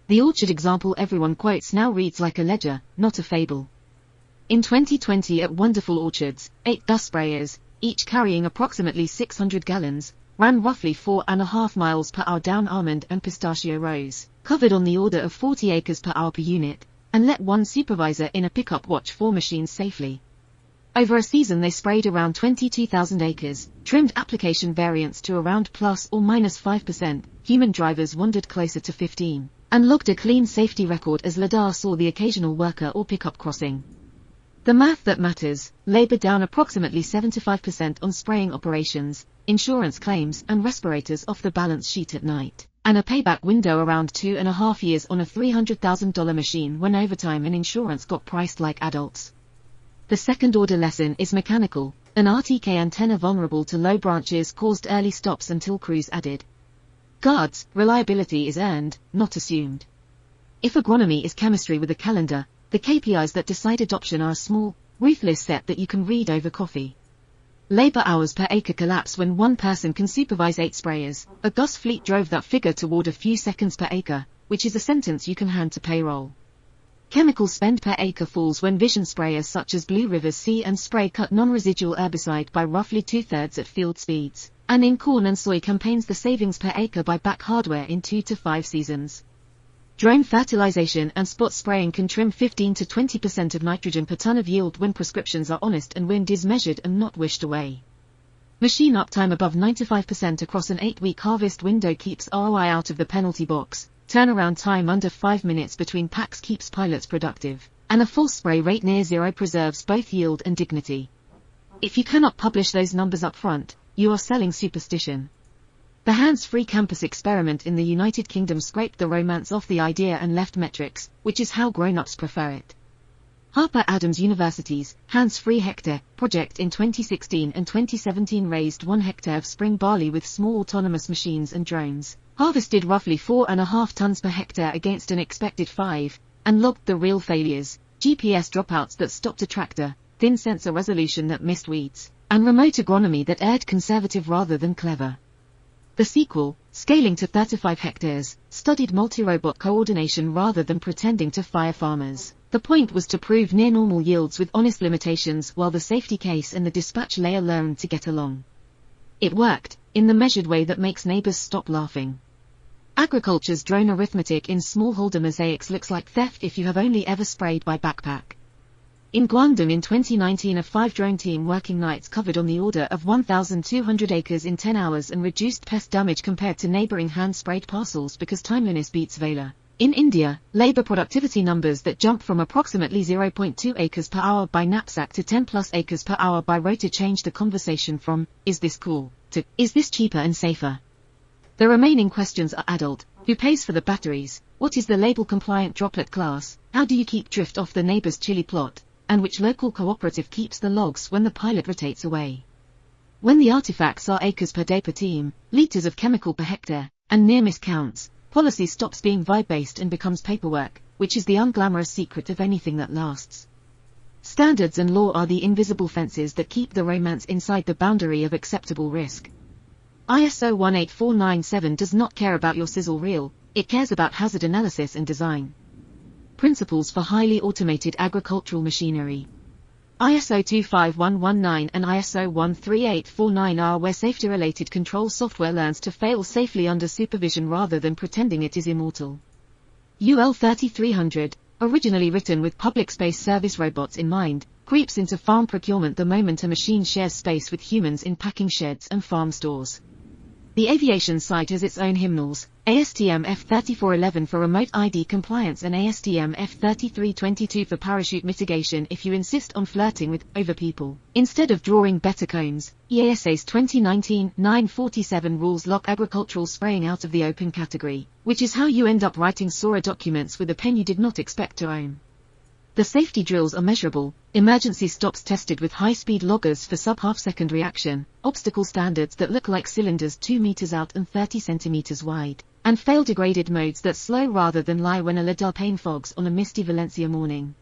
The orchard example everyone quotes now reads like a ledger, not a fable. In 2020 at Wonderful Orchards, 8 dust sprayers, each carrying approximately 600 gallons, ran roughly 4.5 miles per hour down almond and pistachio rows, covered on the order of 40 acres per hour per unit, and let one supervisor in a pickup watch 4 machines safely. Over a season they sprayed around 22,000 acres, trimmed application variance to around plus or minus 5%, human drivers wandered closer to 15, and logged a clean safety record as LiDAR saw the occasional worker or pickup crossing. The math that matters: labor down approximately 75% on spraying operations, insurance claims and respirators off the balance sheet at night, and a payback window around 2.5 years on a $300,000 machine when overtime and insurance got priced like adults. The second order lesson is mechanical. An RTK antenna vulnerable to low branches caused early stops until crews added guards. Reliability is earned, not assumed. If agronomy is chemistry with a calendar, the KPIs that decide adoption are a small, ruthless set that you can read over coffee. Labor hours per acre collapse when one person can supervise 8 sprayers. A Gus fleet drove that figure toward a few seconds per acre, which is a sentence you can hand to payroll. Chemical spend per acre falls when vision sprayers such as Blue River's See and Spray cut non-residual herbicide by roughly 2/3 at field speeds, and in corn and soy campaigns the savings per acre buy back hardware in 2 to 5 seasons. Drone fertilization and spot spraying can trim 15 to 20% of nitrogen per ton of yield when prescriptions are honest and wind is measured and not wished away. Machine uptime above 95% across an 8-week harvest window keeps ROI out of the penalty box. Turnaround time under 5 minutes between packs keeps pilots productive, and a full spray rate near zero preserves both yield and dignity. If you cannot publish those numbers up front, you are selling superstition. The hands-free campus experiment in the United Kingdom scraped the romance off the idea and left metrics, which is how grown-ups prefer it. Harper Adams University's Hands-Free Hectare project in 2016 and 2017 raised 1 hectare of spring barley with small autonomous machines and drones, harvested roughly 4.5 tons per hectare against an expected 5, and logged the real failures: GPS dropouts that stopped a tractor, thin sensor resolution that missed weeds, and remote agronomy that erred conservative rather than clever. The sequel, scaling to 35 hectares, studied multi-robot coordination rather than pretending to fire farmers. The point was to prove near-normal yields with honest limitations while the safety case and the dispatch layer learned to get along. It worked, in the measured way that makes neighbors stop laughing. Agriculture's drone arithmetic in smallholder mosaics looks like theft if you have only ever sprayed by backpack. In Guangdong in 2019 a 5-drone team working nights covered on the order of 1,200 acres in 10 hours and reduced pest damage compared to neighboring hand-sprayed parcels because timeliness beats valor. In India, labor productivity numbers that jump from approximately 0.2 acres per hour by knapsack to 10 plus acres per hour by rotor changed the conversation from, is this cool, to, is this cheaper and safer? The remaining questions are adult: who pays for the batteries, what is the label-compliant droplet class, how do you keep drift off the neighbor's chili plot, and which local cooperative keeps the logs when the pilot rotates away. When the artifacts are acres per day per team, liters of chemical per hectare, and near-miss counts, policy stops being vibe-based and becomes paperwork, which is the unglamorous secret of anything that lasts. Standards and law are the invisible fences that keep the romance inside the boundary of acceptable risk. ISO 18497 does not care about your sizzle reel, it cares about hazard analysis and design. Principles for highly automated agricultural machinery. ISO 25119 and ISO 13849 are where safety-related control software learns to fail safely under supervision rather than pretending it is immortal. UL 3300, originally written with public space service robots in mind, creeps into farm procurement the moment a machine shares space with humans in packing sheds and farm stores. The aviation side has its own hymnals: ASTM F3411 for remote ID compliance and ASTM F3322 for parachute mitigation if you insist on flirting with over people. Instead of drawing better cones, EASA's 2019-947 rules lock agricultural spraying out of the open category, which is how you end up writing SORA documents with a pen you did not expect to own. The safety drills are measurable, emergency stops tested with high-speed loggers for sub-half-second reaction, obstacle standards that look like cylinders 2 meters out and 30 centimeters wide, and fail-degraded modes that slow rather than lie when a Ladalpane fogs on a misty Valencia morning.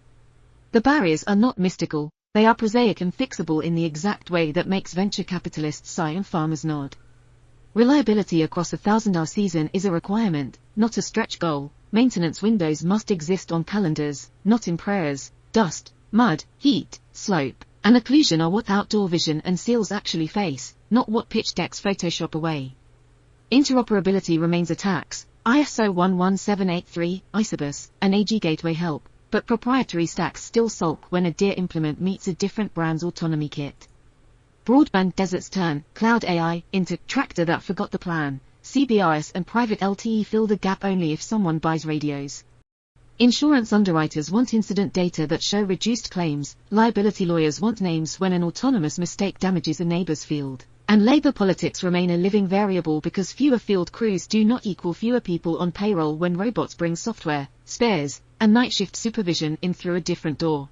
The barriers are not mystical, they are prosaic and fixable in the exact way that makes venture capitalists sigh and farmers nod. Reliability across a 1,000-hour season is a requirement, not a stretch goal. Maintenance windows must exist on calendars, not in prayers. Dust, mud, heat, slope, and occlusion are what outdoor vision and seals actually face, not what pitch decks Photoshop away. Interoperability remains a tax. ISO 11783, Isobus, and AG Gateway help, but proprietary stacks still sulk when a Deer implement meets a different brand's autonomy kit. Broadband deserts turn cloud AI into tractor that forgot the plan. CBRS and private LTE fill the gap only if someone buys radios. Insurance underwriters want incident data that show reduced claims, liability lawyers want names when an autonomous mistake damages a neighbor's field, and labor politics remain a living variable because fewer field crews do not equal fewer people on payroll when robots bring software, spares, and night shift supervision in through a different door.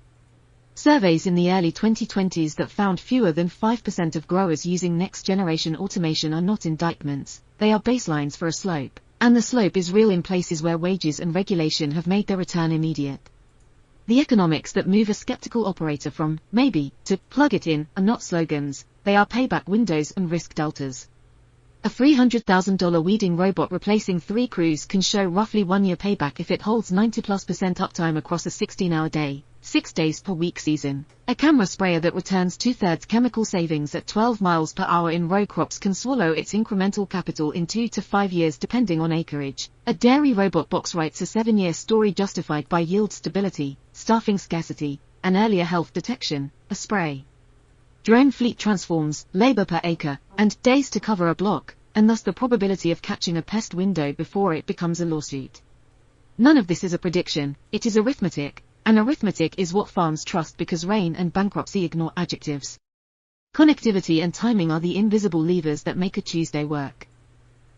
Surveys in the early 2020s that found fewer than 5% of growers using next-generation automation are not indictments, they are baselines for a slope, and the slope is real in places where wages and regulation have made their return immediate. The economics that move a skeptical operator from maybe to plug it in are not slogans, they are payback windows and risk deltas. A $300,000 weeding robot replacing 3 crews can show roughly 1-year payback if it holds 90+% uptime across a 16-hour day, 6 days per week season. A camera sprayer that returns 2/3 chemical savings at 12 miles per hour in row crops can swallow its incremental capital in 2 to 5 years depending on acreage. A dairy robot box writes a 7-year story justified by yield stability, staffing scarcity, and earlier health detection. A spray drone fleet transforms labor per acre and days to cover a block, and thus the probability of catching a pest window before it becomes a lawsuit. None of this is a prediction, it is arithmetic, and arithmetic is what farms trust because rain and bankruptcy ignore adjectives. Connectivity and timing are the invisible levers that make a Tuesday work.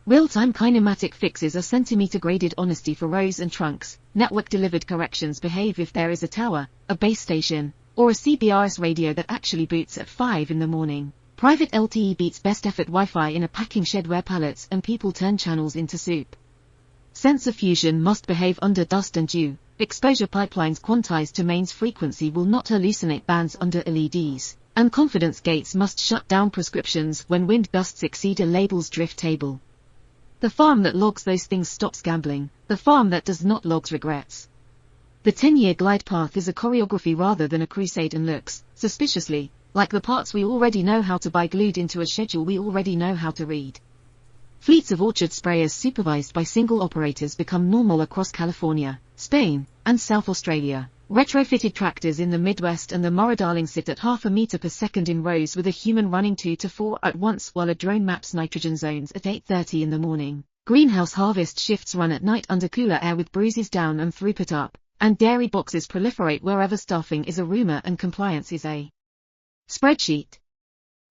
Real-time kinematic fixes are centimeter-graded honesty for rows and trunks, network-delivered corrections behave if there is a tower, a base station, or a CBRS radio that actually boots at 5 in the morning. Private LTE beats best effort Wi-Fi in a packing shed where pallets and people turn channels into soup. Sensor fusion must behave under dust and dew. Exposure pipelines quantized to mains frequency will not hallucinate bands under LEDs, and confidence gates must shut down prescriptions when wind gusts exceed a label's drift table. The farm that logs those things stops gambling, the farm that does not logs regrets. The 10-year glide path is a choreography rather than a crusade and looks, suspiciously, like the parts we already know how to buy glued into a schedule we already know how to read. Fleets of orchard sprayers supervised by single operators become normal across California, Spain, and South Australia. Retrofitted tractors in the Midwest and the Murray-Darling sit at 0.5 meter per second in rows with a human running 2 to 4 at once while a drone maps nitrogen zones at 8:30 in the morning. Greenhouse harvest shifts run at night under cooler air with bruises down and throughput up, and dairy boxes proliferate wherever staffing is a rumor and compliance is a spreadsheet.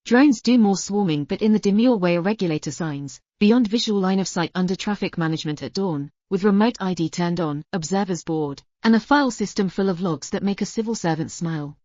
Drones do more swarming but in the demure way a regulator signs, beyond visual line of sight under traffic management at dawn, with remote ID turned on, observers bored, and a file system full of logs that make a civil servant smile.